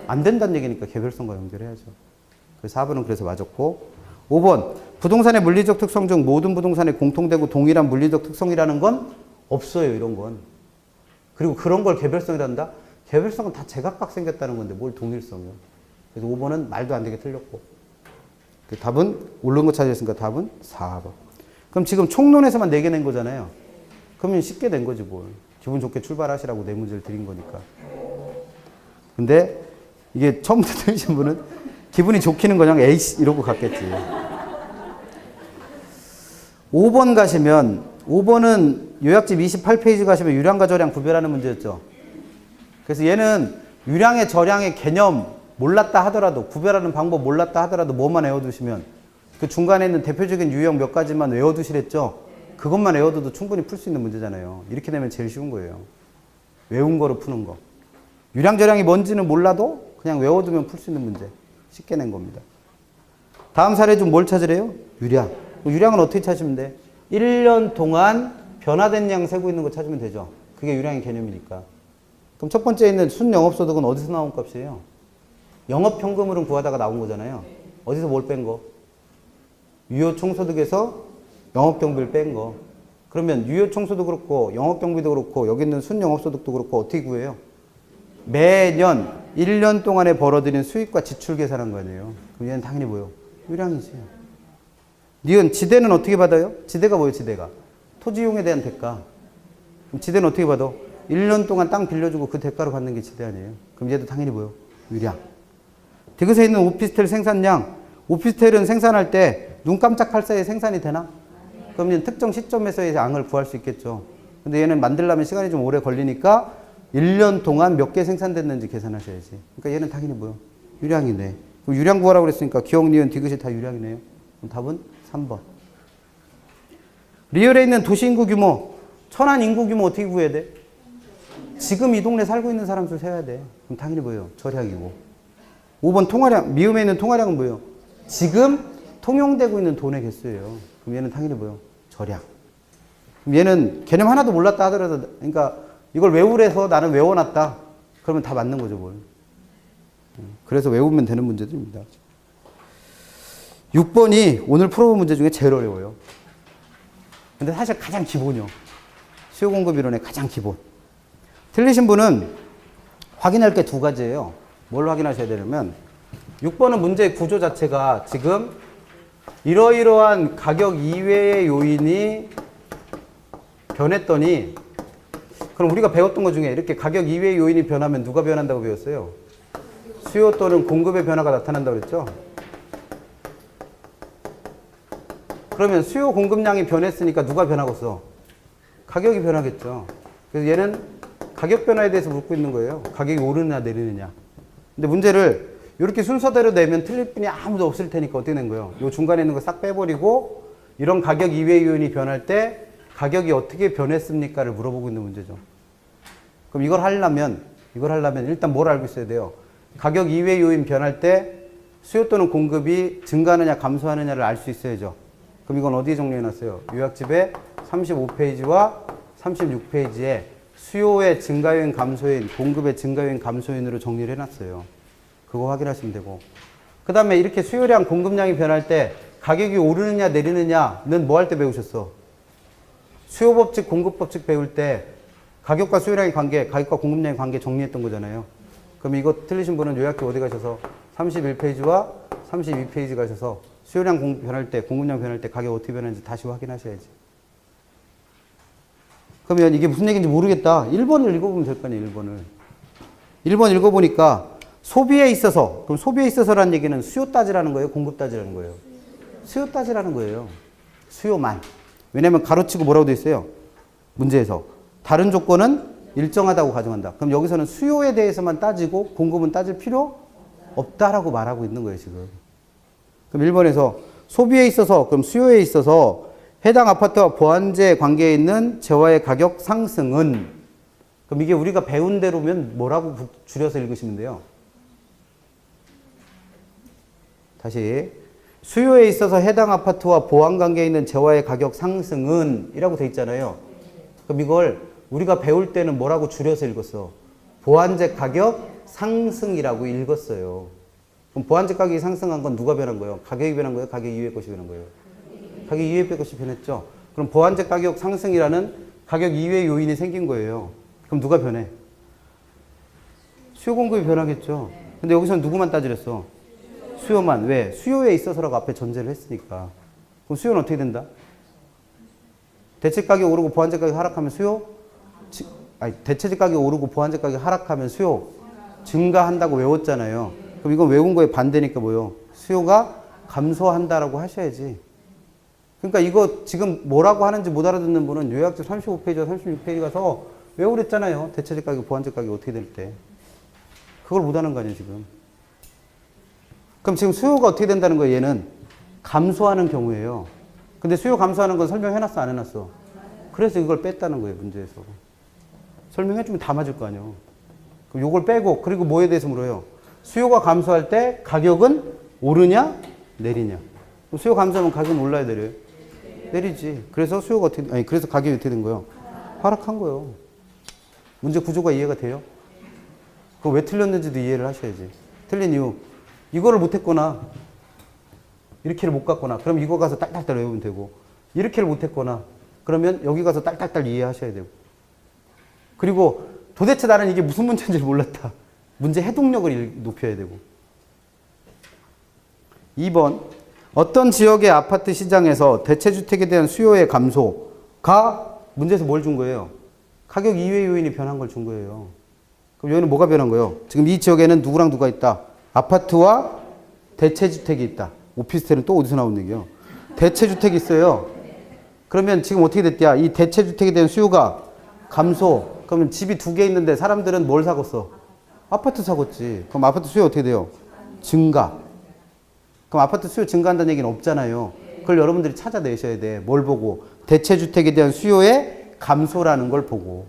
안 된다는 얘기니까 개별성과 연결해야죠. 그래서 4번은 그래서 맞았고. 5번 부동산의 물리적 특성 중 모든 부동산에 공통되고 동일한 물리적 특성이라는 건 없어요. 이런 건. 그리고 그런 걸 개별성이란다? 개별성은 다 제각각 생겼다는 건데 뭘 동일성이요. 그래서 5번은 말도 안 되게 틀렸고. 답은 옳은 거 찾으셨으니까 답은 4번. 그럼 지금 총론에서만 4개 낸 거잖아요. 그러면 쉽게 된 거지 뭘. 기분 좋게 출발하시라고 네 문제를 드린 거니까. 근데 이게 처음부터 들으신 분은 기분이 좋기는 그냥 에이씨 이러고 갔겠지. 5번 가시면 5번은 요약집 28페이지 가시면 유량과 저량 구별하는 문제였죠. 그래서 얘는 유량의 저량의 개념 몰랐다 하더라도 구별하는 방법 몰랐다 하더라도 뭐만 외워두시면 그 중간에 있는 대표적인 유형 몇 가지만 외워두시랬죠? 그것만 외워둬도 충분히 풀 수 있는 문제잖아요. 이렇게 되면 제일 쉬운 거예요. 외운 거로 푸는 거. 유량저량이 뭔지는 몰라도 그냥 외워두면 풀 수 있는 문제. 쉽게 낸 겁니다. 다음 사례 좀 뭘 찾으래요? 유량. 유량은 어떻게 찾으면 돼? 1년 동안 변화된 양 세고 있는 거 찾으면 되죠. 그게 유량의 개념이니까. 그럼 첫 번째 있는 순영업소득은 어디서 나온 값이에요? 영업현금으로 구하다가 나온 거잖아요. 어디서 뭘 뺀 거? 유효총소득에서 영업경비를 뺀 거. 그러면 유효총소도 그렇고 영업경비도 그렇고 여기 있는 순영업소득도 그렇고 어떻게 구해요? 매년 1년 동안에 벌어들인 수익과 지출 계산한 거 아니에요. 그럼 얘는 당연히 뭐예요? 유량이지. 니은 지대는 어떻게 받아요? 지대가 뭐예요? 지대가 토지 이용에 대한 대가. 그럼 지대는 어떻게 받아? 1년 동안 땅 빌려주고 그 대가로 받는 게 지대 아니에요. 그럼 얘도 당연히 뭐예요? 유량. 디귿에 있는 오피스텔 생산량. 오피스텔은 생산할 때 눈 깜짝할 사이에 생산이 되나? 그럼 얘는 특정 시점에서의 양을 구할 수 있겠죠. 근데 얘는 만들려면 시간이 좀 오래 걸리니까 1년 동안 몇 개 생산됐는지 계산하셔야지. 그러니까 얘는 당연히 뭐예요? 유량이네. 그럼 유량 구하라고 그랬으니까 기억, 니은, 디귿이 다 유량이네요. 그럼 답은 3번. 리을에 있는 도시 인구 규모. 천안 인구 규모 어떻게 구해야 돼? 지금 이 동네 살고 있는 사람 수 세야 돼. 그럼 당연히 뭐예요? 절약이고. 5번 통화량. 미음에 있는 통화량은 뭐예요? 지금 통용되고 있는 돈의 개수예요. 그럼 얘는 당연히 뭐예요? 절약. 그럼 얘는 개념 하나도 몰랐다 하더라도, 그러니까 이걸 외우래서 나는 외워놨다. 그러면 다 맞는 거죠, 뭘. 그래서 외우면 되는 문제들입니다. 6번이 오늘 풀어본 문제 중에 제일 어려워요. 근데 사실 가장 기본이요. 수요공급 이론의 가장 기본. 틀리신 분은 확인할 게 두 가지예요. 뭘 확인하셔야 되냐면 6번은 문제의 구조 자체가 지금 이러이러한 가격 이외의 요인이 변했더니, 그럼 우리가 배웠던 것 중에 이렇게 가격 이외의 요인이 변하면 누가 변한다고 배웠어요? 수요 또는 공급의 변화가 나타난다고 그랬죠? 그러면 수요 공급량이 변했으니까 누가 변하겠어? 가격이 변하겠죠. 그래서 얘는 가격 변화에 대해서 묻고 있는 거예요. 가격이 오르느냐 내리느냐. 근데 문제를 이렇게 순서대로 내면 틀릴 분이 아무도 없을 테니까 어떻게 된 거예요? 요 중간에 있는 거 싹 빼버리고 이런 가격 이외의 요인이 변할 때 가격이 어떻게 변했습니까를 물어보고 있는 문제죠. 그럼 이걸 하려면 일단 뭘 알고 있어야 돼요? 가격 이외의 요인 변할 때 수요 또는 공급이 증가하느냐 감소하느냐를 알 수 있어야죠. 그럼 이건 어디에 정리해놨어요? 요약집에 35페이지와 36페이지에 수요의 증가요인 감소요인, 공급의 증가요인 감소요인으로 정리를 해놨어요. 그거 확인하시면 되고. 그 다음에 이렇게 수요량, 공급량이 변할 때 가격이 오르느냐 내리느냐는 뭐 할 때 배우셨어? 수요법칙, 공급법칙 배울 때 가격과 수요량의 관계, 가격과 공급량의 관계 정리했던 거잖아요. 그럼 이거 틀리신 분은 요약집 어디 가셔서 31페이지와 32페이지 가셔서 수요량 변할 때, 공급량 변할 때 가격 어떻게 변하는지 다시 확인하셔야지. 그러면 이게 무슨 얘기인지 모르겠다. 1번을 읽어보면 될 거 아니에요, 1번을. 1번 읽어보니까 소비에 있어서, 그럼 소비에 있어서라는 얘기는 수요 따지라는 거예요? 공급 따지라는 거예요? 수요 따지라는 거예요. 수요만. 왜냐면 가로치고 뭐라고 돼 있어요? 문제에서. 다른 조건은 일정하다고 가정한다. 그럼 여기서는 수요에 대해서만 따지고 공급은 따질 필요 없다라고 말하고 있는 거예요, 지금. 그럼 1번에서 소비에 있어서, 그럼 수요에 있어서 해당 아파트와 보완제 관계에 있는 재화의 가격 상승은, 그럼 이게 우리가 배운 대로면 뭐라고 줄여서 읽으시면 돼요? 다시. 수요에 있어서 해당 아파트와 보완 관계에 있는 재화의 가격 상승은 이라고 돼 있잖아요. 그럼 이걸 우리가 배울 때는 뭐라고 줄여서 읽었어? 보완제 가격 상승이라고 읽었어요. 그럼 보완제 가격이 상승한 건 누가 변한 거예요? 가격이 변한 거예요? 가격 이외의 것이 변한 거예요? 가격 이외의 것이 변했죠. 그럼 보완제 가격 상승이라는 가격 이외의 요인이 생긴 거예요. 그럼 누가 변해? 수요 공급이 변하겠죠. 근데 여기서는 누구만 따지랬어? 수요만. 왜? 수요에 있어서라고 앞에 전제를 했으니까. 그럼 수요는 어떻게 된다? 대체 가격 오르고 보완제 가격 하락하면 수요? 대체적 가격이 오르고 보완제 가격이 하락하면 수요 증가한다고 외웠잖아요. 그럼 이건 외운 거에 반대니까 뭐요? 수요가 감소한다라고 하셔야지. 그러니까 이거 지금 뭐라고 하는지 못 알아듣는 분은 요약집 35페이지와 36페이지 가서 외우랬잖아요. 대체적 가격, 보완제 가격이 어떻게 될 때. 그걸 못 하는 거 아니에요, 지금. 그럼 지금 수요가 어떻게 된다는 거예요, 얘는? 감소하는 경우예요. 근데 수요 감소하는 건 설명해놨어, 안 해놨어? 그래서 이걸 뺐다는 거예요, 문제에서. 설명해주면 다 맞을 거 아니에요. 그럼 요걸 빼고, 그리고 뭐에 대해서 물어요? 수요가 감소할 때 가격은 오르냐, 내리냐? 그럼 수요 감소하면 가격은 올라야 내려요? 내리지. 그래서 수요가 어떻게, 아니, 그래서 가격이 어떻게 된 거예요? 하락한 거예요. 문제 구조가 이해가 돼요? 그거 왜 틀렸는지도 이해를 하셔야지. 틀린 이유. 이거를 못했거나, 이렇게를 못 갔거나, 그럼 이거 가서 딸딸딸 외우면 되고, 이렇게를 못했거나, 그러면 여기 가서 딸딸딸 이해하셔야 되고. 그리고 도대체 나는 이게 무슨 문제인지 몰랐다. 문제 해독력을 높여야 되고. 2번. 어떤 지역의 아파트 시장에서 대체주택에 대한 수요의 감소가 문제에서 뭘 준 거예요? 가격 이외 요인이 변한 걸 준 거예요. 그럼 여기는 뭐가 변한 거예요? 지금 이 지역에는 누구랑 누가 있다? 아파트와 대체주택이 있다. 오피스텔은 또 어디서 나온 얘기예요? 대체주택이 있어요. 그러면 지금 어떻게 됐냐? 이 대체주택에 대한 수요가 감소. 그러면 집이 2개 있는데 사람들은 뭘 사겠어? 아파트 사겠지. 그럼 아파트 수요 어떻게 돼요? 증가. 그럼 아파트 수요 증가한다는 얘기는 없잖아요. 그걸 여러분들이 찾아내셔야 돼. 뭘 보고? 대체주택에 대한 수요의 감소라는 걸 보고.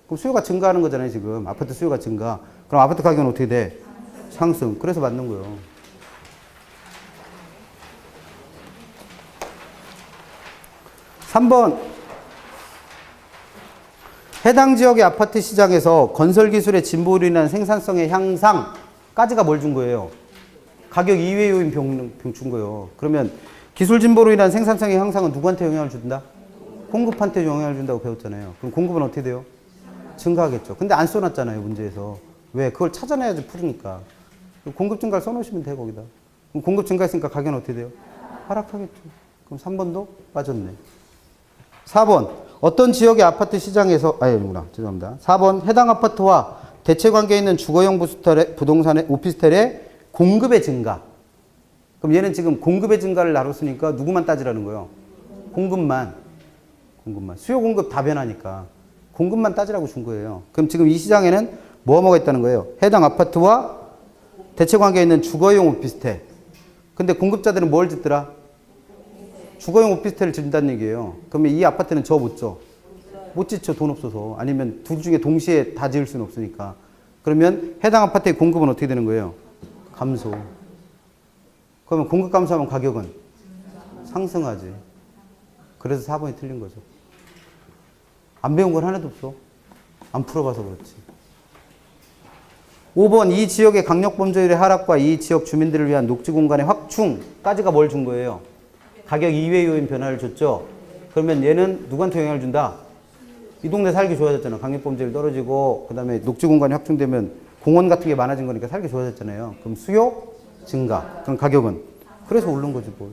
그럼 수요가 증가하는 거잖아요, 지금. 아파트 수요가 증가. 그럼 아파트 가격은 어떻게 돼? 상승. 그래서 맞는 거예요. 3번. 해당 지역의 아파트 시장에서 건설 기술의 진보로 인한 생산성의 향상까지가 뭘 준 거예요? 가격 이외 요인 준 거예요. 그러면 기술 진보로 인한 생산성의 향상은 누구한테 영향을 준다? 공급한테 영향을 준다고 배웠잖아요. 그럼 공급은 어떻게 돼요? 증가하겠죠. 근데 안 써놨잖아요, 문제에서. 왜? 그걸 찾아내야지 풀으니까. 공급 증가를 써놓으시면 돼요, 거기다. 그럼 공급 증가했으니까 가격은 어떻게 돼요? 하락하겠죠. 그럼 3번도 빠졌네. 4번. 어떤 지역의 아파트 시장에서, 아니구나. 죄송합니다. 4번. 해당 아파트와 대체 관계에 있는 주거용 부동산의 오피스텔의 공급의 증가. 그럼 얘는 지금 공급의 증가를 나눴으니까 누구만 따지라는 거예요? 공급만. 수요 공급 다 변하니까. 공급만 따지라고 준 거예요. 그럼 지금 이 시장에는 뭐가 있다는 거예요? 해당 아파트와 대체 관계에 있는 주거용 오피스텔. 근데 공급자들은 뭘 짓더라? 주거용 오피스텔을 짓는다는 얘기예요. 그러면 이 아파트는 저 못 줘? 못 짓죠. 돈 없어서. 아니면 둘 중에 동시에 다 지을 수는 없으니까. 그러면 해당 아파트의 공급은 어떻게 되는 거예요? 감소. 그러면 공급 감소하면 가격은 상승하지. 그래서 4번이 틀린 거죠. 안 배운 건 하나도 없어. 안 풀어봐서 그렇지. 5번. 이 지역의 강력범죄율의 하락과 이 지역 주민들을 위한 녹지 공간의 확충까지가 뭘 준 거예요? 가격 이외 요인 변화를 줬죠. 그러면 얘는 누구한테 영향을 준다? 이 동네 살기 좋아졌잖아. 강력범죄율 떨어지고 그 다음에 녹지 공간이 확충되면 공원 같은 게 많아진 거니까 살기 좋아졌잖아요. 그럼 수요 증가. 그럼 가격은? 그래서 오른 거지 뭘.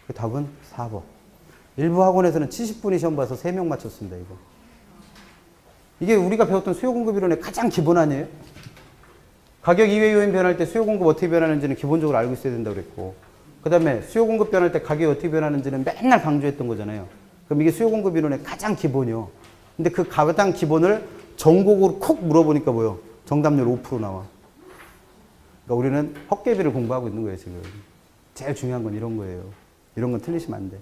그 답은 4번. 일부 학원에서는 70분이 시험 봐서 3명 맞췄습니다. 이게 우리가 배웠던 수요 공급 이론의 가장 기본 아니에요? 가격 이외 요인 변할 때 수요 공급 어떻게 변하는지는 기본적으로 알고 있어야 된다고 그랬고, 그 다음에 수요 공급 변할 때 가격이 어떻게 변하는지는 맨날 강조했던 거잖아요. 그럼 이게 수요 공급 이론의 가장 기본이요. 근데 그 가장 기본을 전곡으로 콕 물어보니까 뭐요? 정답률 5% 나와. 그러니까 우리는 헛개비를 공부하고 있는 거예요, 지금. 제일 중요한 건 이런 거예요. 이런 건 틀리시면 안 돼.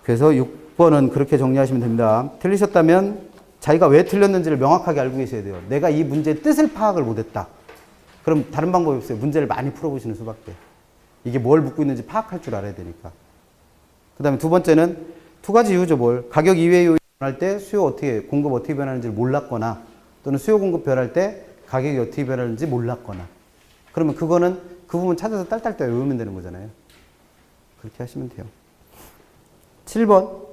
그래서 6번은 그렇게 정리하시면 됩니다. 틀리셨다면 자기가 왜 틀렸는지를 명확하게 알고 계셔야 돼요. 내가 이 문제의 뜻을 파악을 못했다. 그럼 다른 방법이 없어요. 문제를 많이 풀어보시는 수밖에. 이게 뭘 묻고 있는지 파악할 줄 알아야 되니까. 그 다음에 두 번째는 2가지 이유죠. 뭘? 가격 이외 요인 변할 때 수요 어떻게, 공급 어떻게 변하는지를 몰랐거나, 또는 수요 공급 변할 때 가격이 어떻게 변하는지 몰랐거나. 그러면 그거는 그 부분 찾아서 딸딸딸 외우면 되는 거잖아요. 그렇게 하시면 돼요. 7번.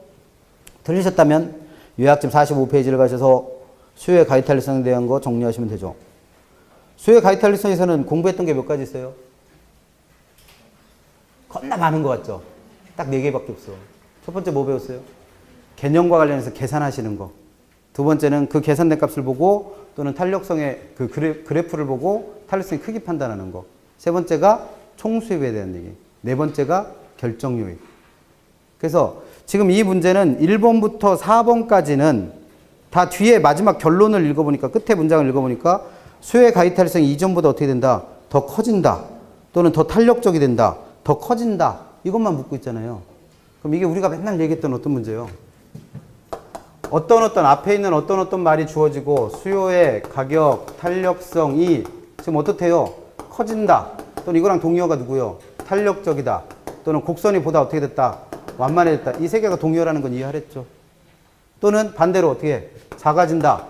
틀리셨다면 요약집 45페이지를 가셔서 수요의 가이탈리성에 대한 거 정리하시면 되죠. 수요의 가이탈리성에서는 공부했던 게 몇 가지 있어요? 겁나 많은 것 같죠? 딱 4개밖에 없어. 첫 번째 뭐 배웠어요? 개념과 관련해서 계산하시는 거. 두 번째는 그 계산된 값을 보고 또는 탄력성의 그 그래프를 보고 탄력성의 크기 판단하는 거. 세 번째가 총수입에 대한 얘기. 네 번째가 결정 요인. 그래서 지금 이 문제는 1번부터 4번까지는 다 뒤에 마지막 결론을 읽어보니까, 끝에 문장을 읽어보니까 수요의 가이탈리성이 이전보다 어떻게 된다? 더 커진다. 또는 더 탄력적이 된다. 더 커진다. 이것만 묻고 있잖아요. 그럼 이게 우리가 맨날 얘기했던 어떤 문제예요? 어떤 앞에 있는 어떤 말이 주어지고 수요의 가격, 탄력성이 지금 어떻대요? 커진다. 또는 이거랑 동의어가 누구요? 탄력적이다. 또는 곡선이 보다 어떻게 됐다? 완만해졌다. 이 세 개가 동의어라는 건 이해하랬죠. 또는 반대로 어떻게 해? 작아진다.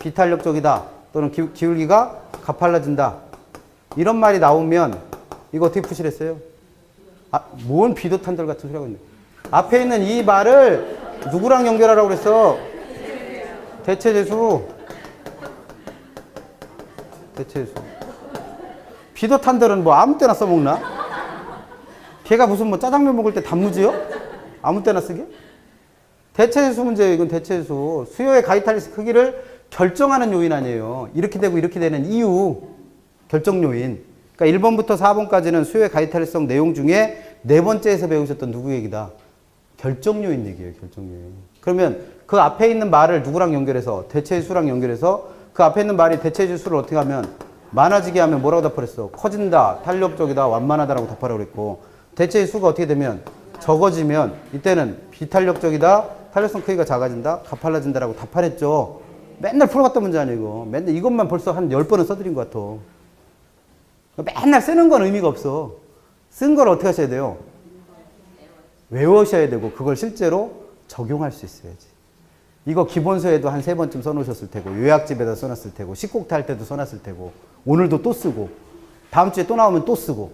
비탄력적이다. 또는 기울기가 가팔라진다. 이런 말이 나오면 이거 어떻게 푸시랬어요? 뭔 비도탄들 같은 소리 하고 있네. 앞에 있는 이 말을 누구랑 연결하라고 그랬어? 대체재수. 대체재수. 비도탄들은 뭐 아무 때나 써먹나? 걔가 무슨 뭐 짜장면 먹을 때 단무지요? 아무 때나 쓰게? 대체재수 문제예요. 이건 대체재수. 수요의 가이탈리스 크기를 결정하는 요인 아니에요. 이렇게 되고 이렇게 되는 이유. 결정 요인. 그러니까 1번부터 4번까지는 수요의 가이탈리성 내용 중에 네 번째에서 배우셨던 누구 얘기다? 결정 요인 얘기예요. 결정 요인. 그러면 그 앞에 있는 말을 누구랑 연결해서? 대체수랑 연결해서 그 앞에 있는 말이 대체수를 어떻게 하면 많아지게 하면 뭐라고 답하랬어? 커진다, 탄력적이다, 완만하다라고 답하라고 그랬고 대체수가 어떻게 되면 적어지면 이때는 비탄력적이다, 탄력성 크기가 작아진다, 가팔라진다라고 답하랬죠. 맨날 풀어갔던 문제 아니에요. 이거. 맨날 이것만 벌써 한 10번은 써드린 것 같아. 맨날 쓰는 건 의미가 없어. 쓴 걸 어떻게 하셔야 돼요? 외우셔야 되고 그걸 실제로 적용할 수 있어야지. 이거 기본서에도 한 3번쯤 써놓으셨을 테고 요약집에다 써놨을 테고 식곡타 할 때도 써놨을 테고 오늘도 또 쓰고 다음 주에 또 나오면 또 쓰고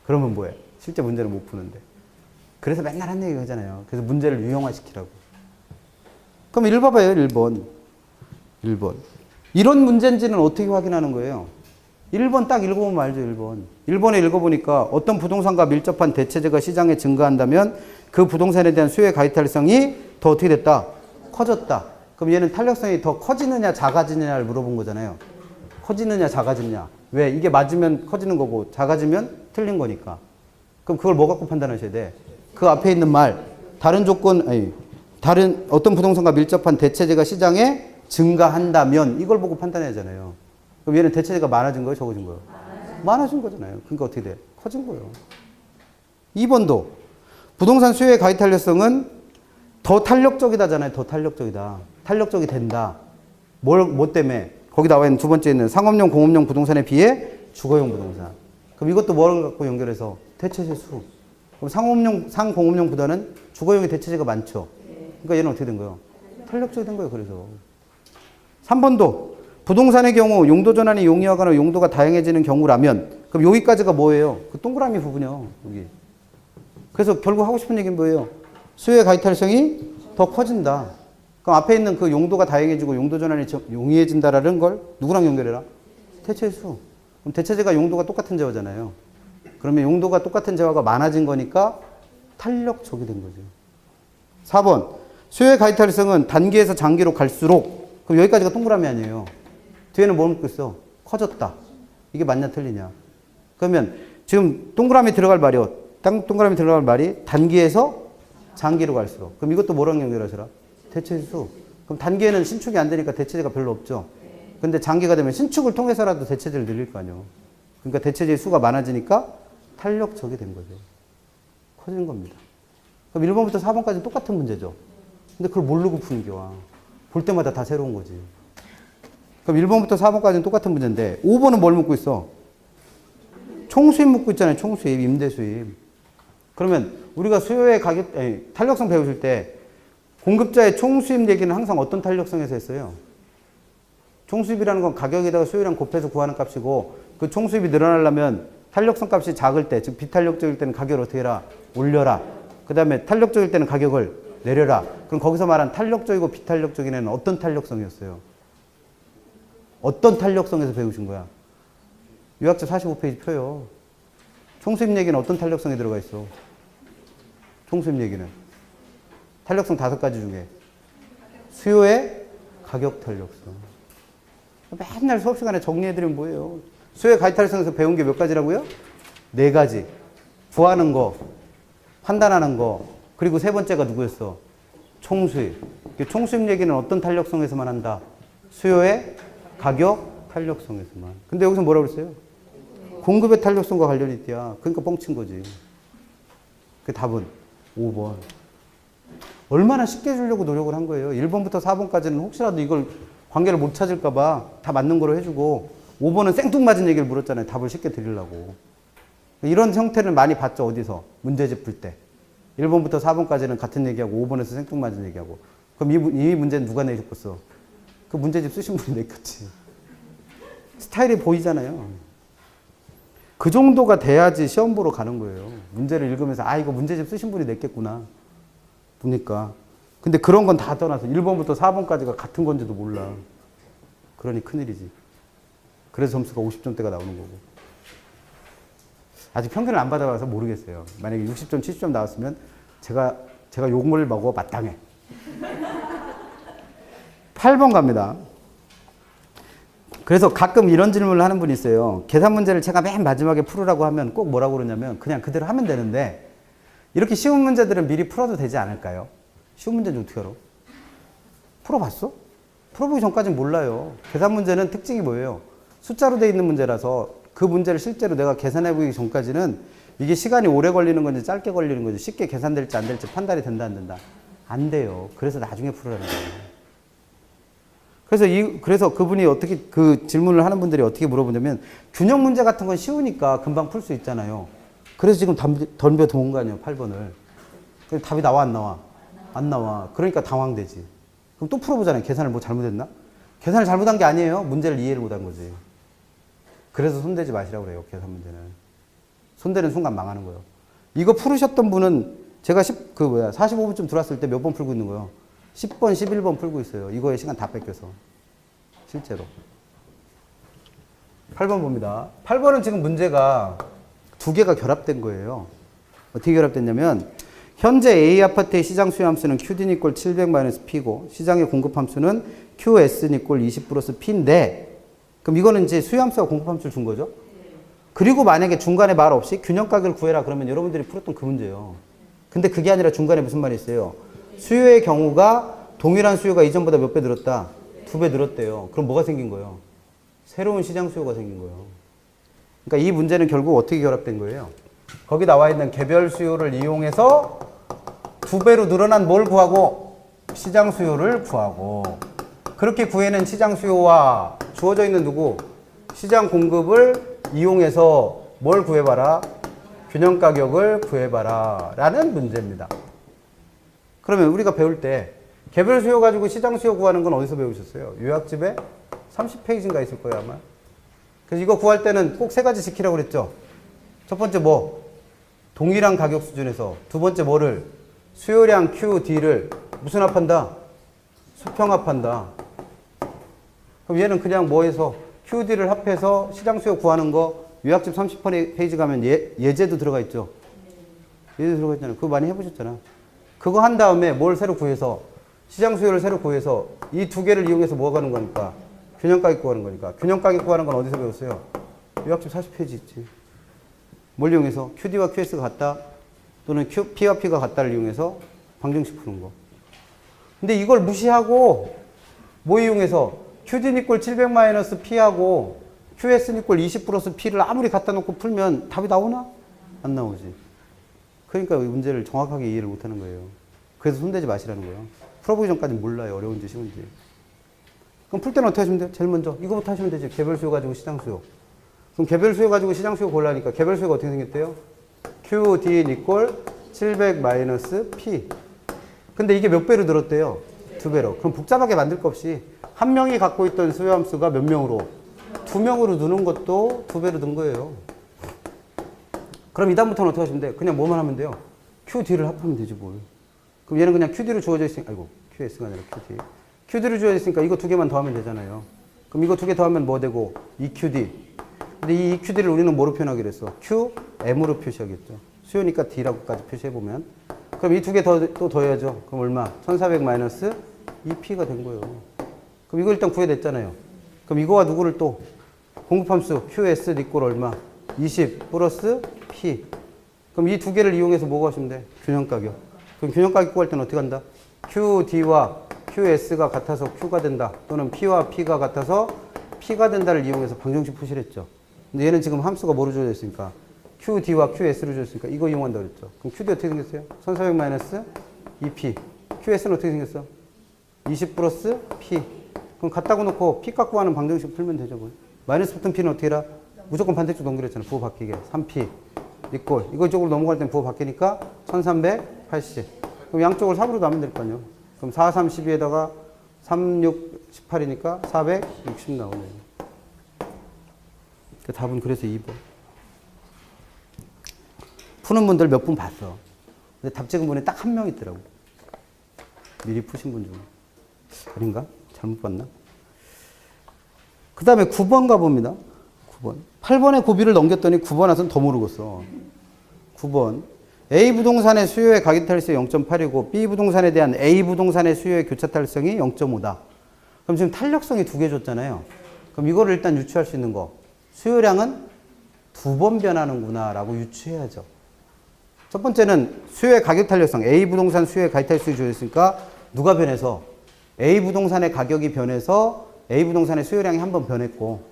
그러면 뭐해? 실제 문제를 못 푸는데. 그래서 맨날 한 얘기 하잖아요. 그래서 문제를 유형화시키라고. 그럼 1번 봐봐요. 1번. 이런 문제인지는 어떻게 확인하는 거예요? 1번 딱 읽어보면 알죠. 1번. 1번에 읽어보니까 어떤 부동산과 밀접한 대체재가 시장에 증가한다면 그 부동산에 대한 수요의 가이탈성이 더 어떻게 됐다? 커졌다. 그럼 얘는 탄력성이 더 커지느냐 작아지느냐를 물어본 거잖아요. 커지느냐 작아지느냐. 왜? 이게 맞으면 커지는 거고 작아지면 틀린 거니까. 그럼 그걸 뭐 갖고 판단하셔야 돼? 그 앞에 있는 말. 다른 어떤 부동산과 밀접한 대체재가 시장에 증가한다면 이걸 보고 판단해야 하잖아요. 그럼 얘는 대체재가 많아진 거예요? 적어진 거예요? 많아진 거잖아요. 그러니까 어떻게 돼? 커진 거예요. 2번도 부동산 수요의 가입 탄력성은 더 탄력적이다잖아요. 더 탄력적이다. 탄력적이 된다. 뭐 때문에? 거기 나와 있는 두 번째 있는 상업용, 공업용 부동산에 비해 주거용 부동산. 그럼 이것도 뭘 갖고 연결해서? 대체재 수. 그럼 상공업용보다는 주거용의 대체재가 많죠. 그러니까 얘는 어떻게 된 거예요? 탄력적이 된 거예요. 그래서. 3번도 부동산의 경우 용도 전환이 용이하거나 용도가 다양해지는 경우라면 그럼 여기까지가 뭐예요? 그 동그라미 부분이요. 여기. 그래서 결국 하고 싶은 얘기는 뭐예요? 수요의 가이탈성이 더 커진다. 그럼 앞에 있는 그 용도가 다양해지고 용도 전환이 용이해진다라는 걸 누구랑 연결해라? 대체수. 그럼 대체재가 용도가 똑같은 재화잖아요. 그러면 용도가 똑같은 재화가 많아진 거니까 탄력적이 된 거죠. 4번. 수요의 가이탈성은 단기에서 장기로 갈수록 그럼 여기까지가 동그라미 아니에요. 뒤에는 뭘 묻고 있어? 커졌다. 이게 맞냐 틀리냐. 그러면 지금 동그라미 들어갈 말이요. 동그라미 들어갈 말이 단기에서 장기로 갈수록. 그럼 이것도 뭐랑 연결하시라? 대체수. 그럼 단기에는 신축이 안 되니까 대체재가 별로 없죠. 근데 장기가 되면 신축을 통해서라도 대체재를 늘릴 거 아니에요. 그러니까 대체재의 수가 많아지니까 탄력적이 된 거죠. 커진 겁니다. 그럼 1번부터 4번까지는 똑같은 문제죠. 근데 그걸 모르고 푸는 게 와. 볼 때마다 다 새로운 거지. 그럼 1번부터 4번까지는 똑같은 문제인데 5번은 뭘 묻고 있어? 총수입 묻고 있잖아요. 총수입, 임대수입. 그러면 우리가 수요의 가격, 탄력성 배우실 때 공급자의 총수입 얘기는 항상 어떤 탄력성에서 했어요? 총수입이라는 건 가격에다가 수요랑 곱해서 구하는 값이고 그 총수입이 늘어나려면 탄력성 값이 작을 때, 즉 비탄력적일 때는 가격을 어떻게 해라? 올려라. 그 다음에 탄력적일 때는 가격을 내려라. 그럼 거기서 말한 탄력적이고 비탄력적인 애는 어떤 탄력성이었어요? 어떤 탄력성에서 배우신 거야? 유학집 45페이지 표요. 총수입 얘기는 어떤 탄력성이 들어가 있어? 총수입 얘기는. 탄력성 5가지 중에. 수요의 가격 탄력성. 맨날 수업 시간에 정리해드리면 뭐예요? 수요의 가격 탄력성에서 배운 게 몇 가지라고요? 4가지. 구하는 거, 판단하는 거, 그리고 세 번째가 누구였어? 총수입. 총수입 얘기는 어떤 탄력성에서만 한다? 수요의 가격 탄력성에서만. 근데 여기서 뭐라고 그랬어요? 공급의 탄력성과 관련이 있대야. 그러니까 뻥친 거지. 그 답은 5번. 얼마나 쉽게 주려고 노력을 한 거예요. 1번부터 4번까지는 혹시라도 이걸 관계를 못 찾을까봐 다 맞는 거로 해주고 5번은 생뚱맞은 얘기를 물었잖아요. 답을 쉽게 드리려고. 이런 형태를 많이 봤죠. 어디서? 문제집 풀 때. 1번부터 4번까지는 같은 얘기하고 5번에서 생뚱맞은 얘기하고. 그럼 이 문제는 누가 내줬겠어? 그 문제집 쓰신 분이 냈겠지. 스타일이 보이잖아요. 그 정도가 돼야지 시험 보러 가는 거예요. 문제를 읽으면서 아 이거 문제집 쓰신 분이 냈겠구나. 보니까. 근데 그런 건 다 떠나서 1번부터 4번까지가 같은 건지도 몰라. 그러니 큰일이지. 그래서 점수가 50점대가 나오는 거고. 아직 평균을 안 받아봐서 모르겠어요. 만약에 60점, 70점 나왔으면 제가 욕을 먹어 마땅해. 8번 갑니다. 그래서 가끔 이런 질문을 하는 분이 있어요. 계산 문제를 제가 맨 마지막에 풀으라고 하면 꼭 뭐라고 그러냐면 그냥 그대로 하면 되는데 이렇게 쉬운 문제들은 미리 풀어도 되지 않을까요? 쉬운 문제는 어떻게 알아? 풀어봤어? 풀어보기 전까지는 몰라요. 계산 문제는 특징이 뭐예요? 숫자로 되어 있는 문제라서 그 문제를 실제로 내가 계산해보기 전까지는 이게 시간이 오래 걸리는 건지 짧게 걸리는 건지 쉽게 계산될지 안 될지 판단이 된다 안 된다? 안 돼요. 그래서 나중에 풀으라는 거예요. 그래서 그분이 어떻게 그 질문을 하는 분들이 어떻게 물어보냐면 균형 문제 같은 건 쉬우니까 금방 풀 수 있잖아요. 그래서 지금 덤벼 도온 거 아니에요, 8번을. 그래서 답이 나와 안 나와? 안 나와. 그러니까 당황되지. 그럼 또 풀어보잖아요. 계산을 뭐 잘못했나? 계산을 잘못한 게 아니에요. 문제를 이해를 못한 거지. 그래서 손대지 마시라고 그래요, 계산 문제는. 손대는 순간 망하는 거예요. 이거 풀으셨던 분은 제가 45분쯤 들어왔을 때 몇 번 풀고 있는 거예요? 10번, 11번 풀고 있어요. 이거에 시간 다 뺏겨서. 실제로. 8번 봅니다. 8번은 지금 문제가 두 개가 결합된 거예요. 어떻게 결합됐냐면 현재 A 아파트의 시장 수요 함수는 QD는 이꼴 700-P고 시장의 공급 함수는 QS는 이꼴 20 플러스 P인데 그럼 이거는 이제 수요 함수가 공급 함수를 준 거죠. 그리고 만약에 중간에 말 없이 균형 가격을 구해라 그러면 여러분들이 풀었던 그 문제예요. 근데 그게 아니라 중간에 무슨 말이 있어요? 수요의 경우가 동일한 수요가 이전보다 몇 배 늘었다? 2배 늘었대요. 그럼 뭐가 생긴 거예요? 새로운 시장 수요가 생긴 거예요. 그러니까 이 문제는 결국 어떻게 결합된 거예요? 거기 나와 있는 개별 수요를 이용해서 2배로 늘어난 뭘 구하고? 시장 수요를 구하고. 그렇게 구해낸 시장 수요와 주어져 있는 누구? 시장 공급을 이용해서 뭘 구해봐라? 균형 가격을 구해봐라. 라는 문제입니다. 그러면 우리가 배울 때 개별 수요 가지고 시장 수요 구하는 건 어디서 배우셨어요? 요약집에 30페이지인가 있을 거예요, 아마. 그래서 이거 구할 때는 꼭 세 가지 지키라고 그랬죠? 첫 번째 뭐? 동일한 가격 수준에서. 두 번째 뭐를? 수요량 QD를 무슨 합한다? 수평합한다. 그럼 얘는 그냥 뭐 해서 QD를 합해서 시장 수요 구하는 거 요약집 30페이지 가면 예제도 들어가 있죠? 예제 들어가 있잖아요. 그거 많이 해보셨잖아. 그거 한 다음에 뭘 새로 구해서 시장 수요를 새로 구해서 이 두 개를 이용해서 뭐 하는 거니까? 균형 가격 구하는 거니까. 균형 가격 구하는 건 어디서 배웠어요? 요약집 40페이지 있지. 뭘 이용해서? QD와 QS가 같다 또는 P와 P가 같다를 이용해서 방정식 푸는 거. 근데 이걸 무시하고 뭐 이용해서 QD는 이꼴 700-P하고 QS는 이꼴 20 플러스 P를 아무리 갖다 놓고 풀면 답이 나오나? 안 나오지. 그러니까 이 문제를 정확하게 이해를 못하는 거예요. 그래서 손대지 마시라는 거예요. 풀어보기 전까지는 몰라요. 어려운지 쉬운지. 그럼 풀 때는 어떻게 하시면 돼요? 제일 먼저 이거부터 하시면 되죠. 개별 수요 가지고 시장 수요. 그럼 개별 수요 가지고 시장 수요 골라니까 개별 수요가 어떻게 생겼대요? QD 이꼴 700-P. 근데 이게 몇 배로 늘었대요? 2배로. 그럼 복잡하게 만들 거 없이 한 명이 갖고 있던 수요 함수가 몇 명으로? 2명으로 느는 것도 2배로 는 거예요. 그럼 이 다음부터는 어떻게 하시면 돼요? 그냥 뭐만 하면 돼요? QD를 합하면 되지 뭘. 그럼 얘는 그냥 QD로 주어져 있으니까, 아이고, QS가 아니라 QD. QD로 주어져 있으니까 이거 두 개만 더하면 되잖아요. 그럼 이거 두 개 더하면 뭐 되고? EQD. 근데 이 EQD를 우리는 뭐로 표현하기로 했어? QM으로 표시하겠죠. 수요니까 D라고까지 표시해보면. 그럼 이 두 개 또 더해야죠. 그럼 얼마? 1400-2P가 된 거예요. 그럼 이거 일단 구해냈잖아요. 그럼 이거와 누구를 또? 공급함수 QS 이꼴 얼마? 20 플러스 P. 그럼 이 두 개를 이용해서 뭐가 하시면 돼? 균형 가격. 그럼 균형 가격 구할 때는 어떻게 한다? QD와 QS가 같아서 Q가 된다. 또는 P와 P가 같아서 P가 된다를 이용해서 방정식 푸시랬죠. 근데 얘는 지금 함수가 뭐로 주어져 있으니까 QD와 QS로 주어져 있으니까 이거 이용한다고 그랬죠. 그럼 QD 어떻게 생겼어요? 1400 마이너스 2P. QS는 어떻게 생겼어? 20 플러스 P. 그럼 갖다고 놓고 P 값 구하는 방정식 풀면 되죠. 뭐. 마이너스 붙은 P는 어떻게 해라? 무조건 반대쪽 넘기랬잖아. 부호 바뀌게. 3P. 이꼴. 이거 이쪽으로 넘어갈 땐 부호 바뀌니까 1380. 그럼 양쪽을 4으로 나누면 될 거 아니에요. 그럼 4, 3, 12에다가 3, 6, 18이니까 460 나오네요. 그 답은 그래서 2번. 푸는 분들 몇 분 봤어. 근데 답 찍은 분이 딱 한 명 있더라고. 미리 푸신 분 중에. 아닌가? 잘못 봤나? 그 다음에 9번 가봅니다. 9번. 8번에 고비를 넘겼더니 9번 와서는 더 모르겠어. 9번. A 부동산의 수요의 가격탈성이 0.8이고 B 부동산에 대한 A 부동산의 수요의 교차탈성이 0.5다. 그럼 지금 탄력성이 두 개 줬잖아요. 그럼 이거를 일단 유추할 수 있는 거. 수요량은 두 번 변하는구나 라고 유추해야죠. 첫 번째는 수요의 가격 탄력성. A 부동산 수요의 가격 탄력성이 주어졌으니까 누가 변해서? A 부동산의 가격이 변해서 A 부동산의 수요량이 한 번 변했고,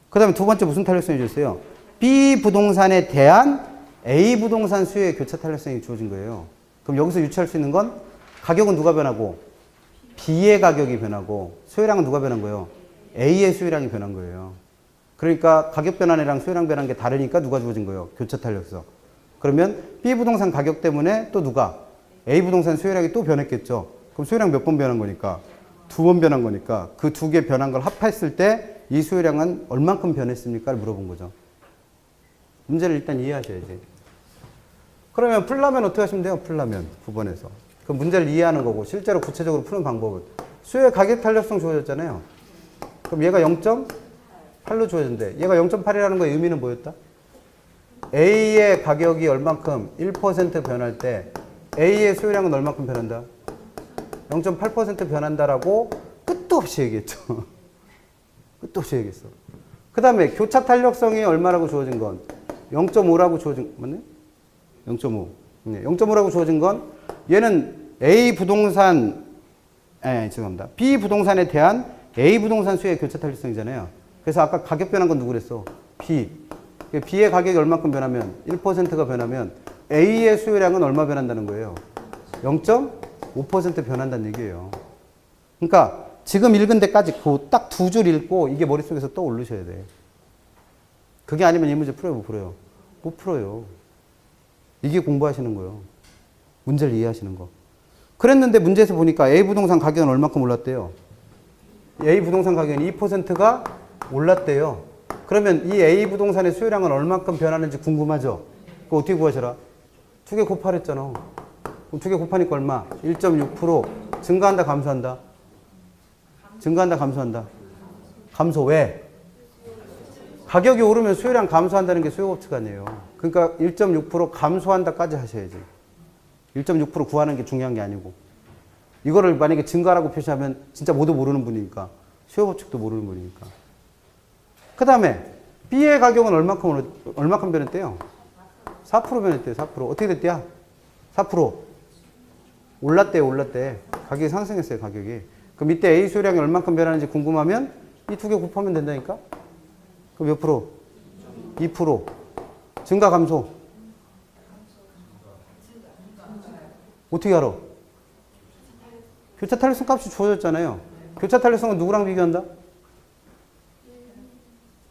그 다음에 두 번째 무슨 탄력성이 주어졌어요? B 부동산에 대한 A 부동산 수요의 교차 탄력성이 주어진 거예요. 그럼 여기서 유추할 수 있는 건 가격은 누가 변하고 B의 가격이 변하고 수요량은 누가 변한 거예요? A의 수요량이 변한 거예요. 그러니까 가격 변환이랑 수요량 변한 게 다르니까 누가 주어진 거예요? 교차 탄력성. 그러면 B 부동산 가격 때문에 또 누가? A 부동산 수요량이 또 변했겠죠. 그럼 수요량 몇 번 변한 거니까? 두 번 변한 거니까 그 두 개 변한 걸 합했을 때 이 수요량은 얼만큼 변했습니까? 물어본 거죠. 문제를 일단 이해하셔야지. 그러면 풀려면 어떻게 하시면 돼요? 풀려면 9번에서. 그 문제를 이해하는 거고 실제로 구체적으로 푸는 방법은 수요의 가격 탄력성 주어졌잖아요. 그럼 얘가 0.8로 주어졌는데 얘가 0.8이라는 거의 의미는 뭐였다? A의 가격이 얼만큼 1% 변할 때 A의 수요량은 얼만큼 변한다? 0.8% 변한다라고 끝도 없이 얘기했죠. 끝도 없이 얘기했어. 그 다음에 교차 탄력성이 얼마라고 주어진 건? 0.5라고 주어진, 맞네? 0.5. 네, 0.5라고 주어진 건 얘는 A 부동산, 죄송합니다. B 부동산에 대한 A 부동산 수요의 교차 탄력성이잖아요. 그래서 아까 가격 변한 건 누구랬어? B. B의 가격이 얼마큼 변하면? 1%가 변하면 A의 수요량은 얼마 변한다는 거예요? 0.5% 변한다는 얘기예요. 그러니까 지금 읽은 데까지 그 딱 두 줄 읽고 이게 머릿속에서 떠오르셔야 돼. 그게 아니면 이 문제 풀어요, 못 풀어요? 못 풀어요. 이게 공부하시는 거예요. 문제를 이해하시는 거. 그랬는데 문제에서 보니까 A 부동산 가격은 얼마큼 올랐대요? A 부동산 가격은 2%가 올랐대요. 그러면 이 A 부동산의 수요량은 얼마큼 변하는지 궁금하죠? 그거 어떻게 구하셔라? 두 개 곱하랬잖아. 그럼 두 개 곱하니까 얼마? 1.6% 증가한다, 감소한다? 증가한다, 감소한다? 감소. 왜? 가격이 오르면 수요량 감소한다는 게 수요 법칙 아니에요. 그러니까 1.6% 감소한다까지 하셔야지. 1.6% 구하는 게 중요한 게 아니고. 이거를 만약에 증가라고 표시하면 진짜 모두 모르는 분이니까. 수요 법칙도 모르는 분이니까. 그 다음에 B의 가격은 얼마큼 변했대요? 4% 변했대요. 4%. 어떻게 됐대요? 4%. 올랐대요. 올랐대. 가격이 상승했어요. 가격이. 그럼 이때 A 수요량이 얼마큼 변하는지 궁금하면 이 두 개 곱하면 된다니까? 그럼 몇 프로? 2%. 증가, 감소? 어떻게 알아? 교차 탄력성 값이 주어졌잖아요. 교차 탄력성은 누구랑 비교한다?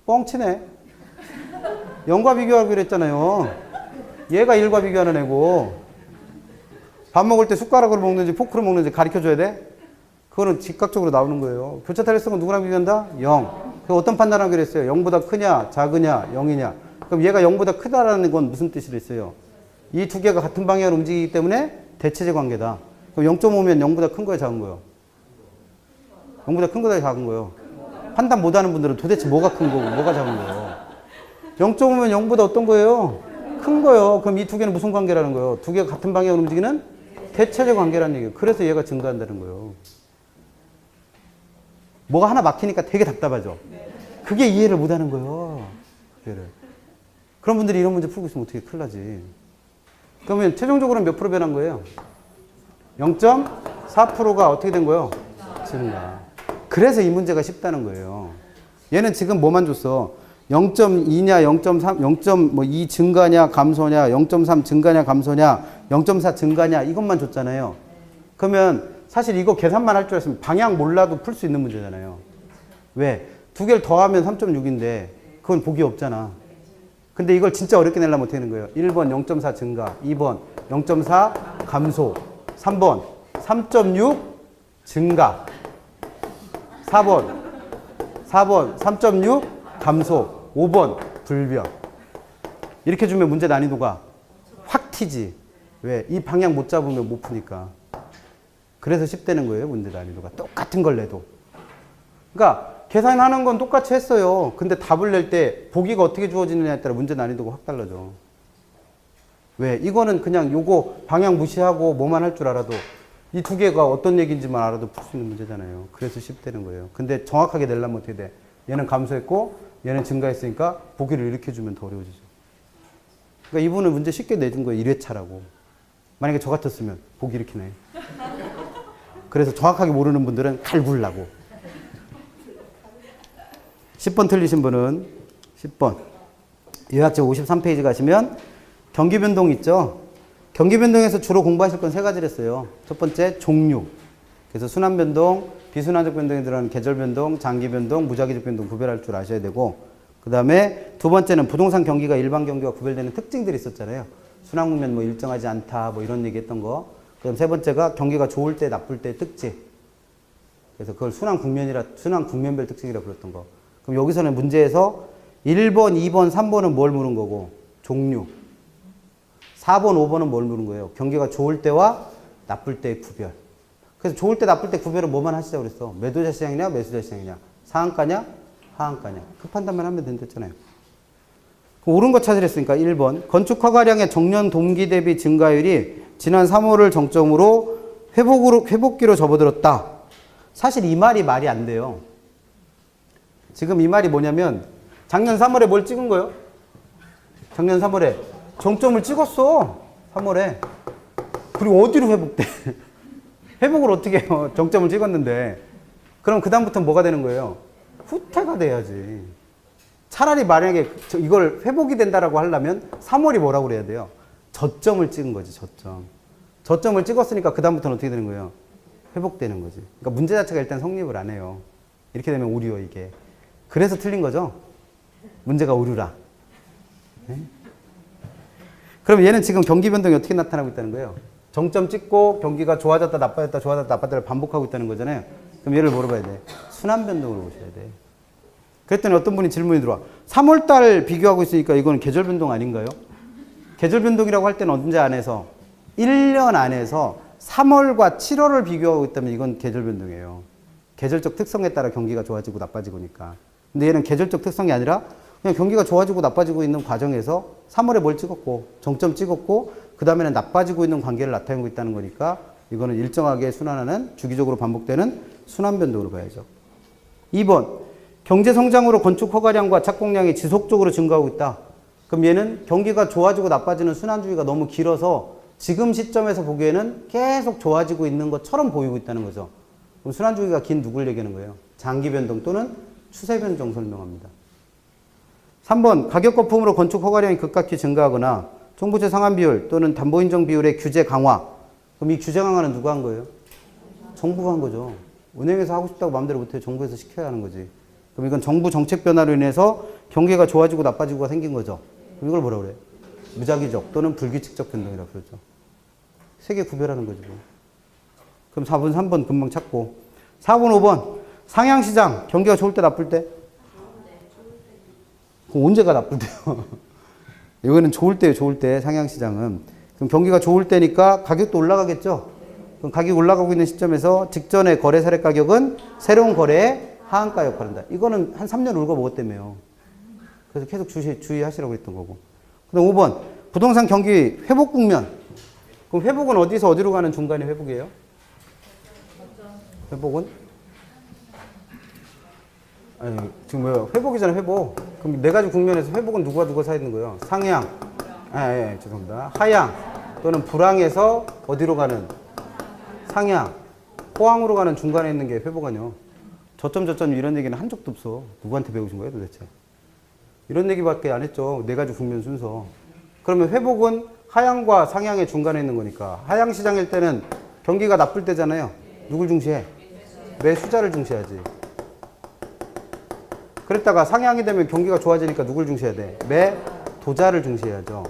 뻥치네. 0과 비교하기로 했잖아요. 얘가 1과 비교하는 애고. 밥 먹을 때 숟가락으로 먹는지 포크로 먹는지 가르쳐줘야 돼? 그거는 즉각적으로 나오는 거예요. 교차 탄력성은 누구랑 비교한다? 0. 그 어떤 판단하기로 했어요? 0보다 크냐, 작으냐, 0이냐. 그럼 얘가 0보다 크다라는 건 무슨 뜻이로 했어요? 이 두 개가 같은 방향으로 움직이기 때문에 대체제 관계다. 그럼 0.5면 0보다 큰 거야, 작은 거요? 0보다 큰 거다, 작은 거요? 판단 못하는 분들은 도대체 뭐가 큰 거고 뭐가 작은 거예요? 0.5면 0보다 어떤 거예요? 큰 거요. 그럼 이 두 개는 무슨 관계라는 거예요? 두 개가 같은 방향으로 움직이는 대체제 관계라는 얘기예요. 그래서 얘가 증가한다는 거예요. 뭐가 하나 막히니까 되게 답답하죠? 그게 이해를 못하는 거예요. 그런 분들이 이런 문제 풀고 있으면 어떻게 큰일 나지? 그러면 최종적으로는 몇 프로 변한 거예요? 0.4%가 어떻게 된 거예요? 증가. 그래서 이 문제가 쉽다는 거예요. 얘는 지금 뭐만 줬어? 0.2냐, 0.3, 0.2 증가냐, 감소냐, 0.3 증가냐, 감소냐, 0.4 증가냐, 이것만 줬잖아요. 그러면 사실 이거 계산만 할 줄 알았으면 방향 몰라도 풀 수 있는 문제잖아요. 왜? 두 개를 더하면 3.6인데 그건 복이 없잖아. 근데 이걸 진짜 어렵게 내려면 어떻게 하는 거예요? 1번 0.4 증가, 2번 0.4 감소, 3번 3.6 증가, 4번 3.6 감소, 5번 불변. 이렇게 주면 문제 난이도가 확 튀지. 왜? 이 방향 못 잡으면 못 푸니까. 그래서 10대는 거예요, 문제 난이도가. 똑같은 걸 내도. 그러니까 계산하는 건 똑같이 했어요. 근데 답을 낼 때 보기가 어떻게 주어지느냐에 따라 문제 난이도가 확 달라져. 왜? 이거는 그냥 요거 방향 무시하고 뭐만 할 줄 알아도 이 두 개가 어떤 얘기인지만 알아도 풀 수 있는 문제잖아요. 그래서 10대는 거예요. 근데 정확하게 내려면 어떻게 돼? 얘는 감소했고 얘는 증가했으니까 보기를 이렇게 주면 더 어려워지죠. 그러니까 이분은 문제 쉽게 내준 거예요. 1회차라고. 만약에 저 같았으면 보기 이렇게 내. 그래서 정확하게 모르는 분들은 갈굴라고. 10번 틀리신 분은 10번. 요약책 53페이지 가시면 경기변동 있죠? 경기변동에서 주로 공부하실 건 세 가지를 했어요. 첫 번째, 종류. 그래서 순환변동, 비순환적 변동에 들어가는 계절변동, 장기변동, 무작위적 변동 구별할 줄 아셔야 되고, 그 다음에 두 번째는 부동산 경기가 일반 경기와 구별되는 특징들이 있었잖아요. 순환 국면 뭐 일정하지 않다, 뭐 이런 얘기 했던 거. 그다음 세 번째가 경기가 좋을 때, 나쁠 때 특징. 그래서 그걸 순환 국면별 특징이라 불렀던 거. 그럼 여기서는 문제에서 1번, 2번, 3번은 뭘 물은 거고? 종류. 4번, 5번은 뭘 물은 거예요? 경기가 좋을 때와 나쁠 때의 구별. 그래서 좋을 때, 나쁠 때 구별은 뭐만 하시자고 그랬어? 매도자 시장이냐, 매수자 시장이냐? 상한가냐, 하한가냐? 그 판단만 하면 된댔잖아요. 옳은 거 찾으랬으니까 1번. 건축 허가량의 정년 동기 대비 증가율이 지난 3월을 정점으로 회복기로 접어들었다. 사실 이 말이 안 돼요. 지금 이 말이 뭐냐면 작년 3월에 뭘 찍은 거예요? 작년 3월에 정점을 찍었어. 3월에. 그리고 어디로 회복돼? 회복을 어떻게 해요? 정점을 찍었는데. 그럼 그 다음부터는 뭐가 되는 거예요? 후퇴가 돼야지. 차라리 만약에 이걸 회복이 된다라고 하려면 3월이 뭐라고 그래야 돼요? 저점을 찍은 거지, 저점. 저점을 찍었으니까 그 다음부터는 어떻게 되는 거예요? 회복되는 거지. 그러니까 문제 자체가 일단 성립을 안 해요. 이렇게 되면 오류요, 이게. 그래서 틀린 거죠? 문제가 오류라. 네? 그럼 얘는 지금 경기 변동이 어떻게 나타나고 있다는 거예요? 정점 찍고 경기가 좋아졌다 나빠졌다 좋아졌다 나빠졌다를 반복하고 있다는 거잖아요. 그럼 얘를 뭐로 봐야 돼? 순환 변동으로 보셔야 돼. 그랬더니 어떤 분이 질문이 들어와. 3월달 비교하고 있으니까 이건 계절 변동 아닌가요? 계절 변동이라고 할 때는 언제 안에서? 1년 안에서 3월과 7월을 비교하고 있다면 이건 계절 변동이에요. 계절적 특성에 따라 경기가 좋아지고 나빠지고니까. 근데 얘는 계절적 특성이 아니라 그냥 경기가 좋아지고 나빠지고 있는 과정에서 3월에 뭘 찍었고 정점 찍었고 그 다음에는 나빠지고 있는 관계를 나타내고 있다는 거니까 이거는 일정하게 순환하는 주기적으로 반복되는 순환 변동으로 봐야죠. 2번. 경제 성장으로 건축 허가량과 착공량이 지속적으로 증가하고 있다. 그럼 얘는 경기가 좋아지고 나빠지는 순환주기가 너무 길어서 지금 시점에서 보기에는 계속 좋아지고 있는 것처럼 보이고 있다는 거죠. 그럼 순환주기가 긴 누굴 얘기하는 거예요? 장기 변동 또는 추세 변동 설명합니다. 3번. 가격 거품으로 건축 허가량이 급격히 증가하거나 총부채 상환 비율 또는 담보 인정 비율의 규제 강화. 그럼 이 규제 강화는 누가 한 거예요? 정부가 한 거죠. 은행에서 하고 싶다고 마음대로 못해요. 정부에서 시켜야 하는 거지. 그럼 이건 정부 정책 변화로 인해서 경기가 좋아지고 나빠지고가 생긴 거죠. 그럼 이걸 뭐라고 그래요? 무작위적 또는 불규칙적 변동이라고 그러죠. 세 개 구별하는 거죠. 그럼 4번, 3번 금방 찾고. 4번, 5번. 상향시장. 경기가 좋을 때 나쁠 때? 그럼 언제가 나쁠 때요? 이거는 좋을 때예요. 좋을 때 상향시장은. 그럼 경기가 좋을 때니까 가격도 올라가겠죠? 그럼 가격이 올라가고 있는 시점에서 직전의 거래 사례 가격은 새로운 거래의 하한가 역할을 한다. 이거는 한 3년 울고 먹었다며요. 그래서 계속 주의하시라고 했던 거고. 그 다음 5번. 부동산 경기 회복 국면. 그럼 회복은 어디서 어디로 가는 중간에 회복이에요? 회복은? 아니, 지금 뭐예요? 회복이잖아요, 회복. 그럼 네 가지 국면에서 회복은 누가 사 있는 거예요? 상향. 죄송합니다. 하향. 또는 불황에서 어디로 가는? 상향. 호황으로 가는 중간에 있는 게 회복 아니요. 저점 이런 얘기는 한 적도 없어. 누구한테 배우신 거예요, 도대체? 이런 얘기밖에 안 했죠. 네 가지 국면 순서. 그러면 회복은 하향과 상향의 중간에 있는 거니까 하향 시장일 때는 경기가 나쁠 때잖아요. 누굴 중시해? 매수자를 중시하지. 그랬다가 상향이 되면 경기가 좋아지니까 누굴 중시해야 돼? 매도자를 중시해야죠.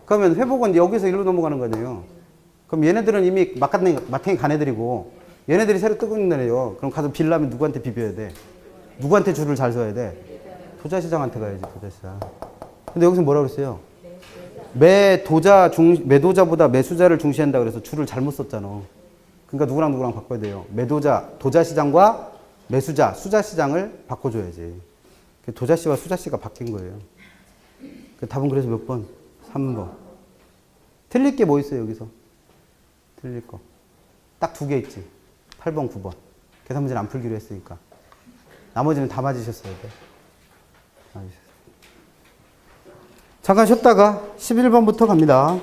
그러면 회복은 여기서 일로 넘어가는 거네요. 그럼 얘네들은 이미 마탱이 간 애들이고 얘네들이 새로 뜨고 있는 애예요. 그럼 가서 빌라면 누구한테 비벼야 돼? 누구한테 줄을 잘 서야 돼? 도자시장한테 가야지, 도자시장. 근데 여기서 뭐라고 그랬어요? 매도자보다 매수자를 중시한다 그래서 줄을 잘못 썼잖아. 그러니까 누구랑 바꿔야 돼요. 도자시장과 매수자, 수자시장을 바꿔줘야지. 도자씨와 수자씨가 바뀐 거예요. 답은 그래서 몇 번? 3번. 틀릴 게 뭐 있어요, 여기서? 틀릴 거. 딱 2개 있지. 8번, 9번. 계산 문제는 안 풀기로 했으니까. 나머지는 다 맞으셨어야 돼. 잠깐 쉬었다가 11번부터 갑니다.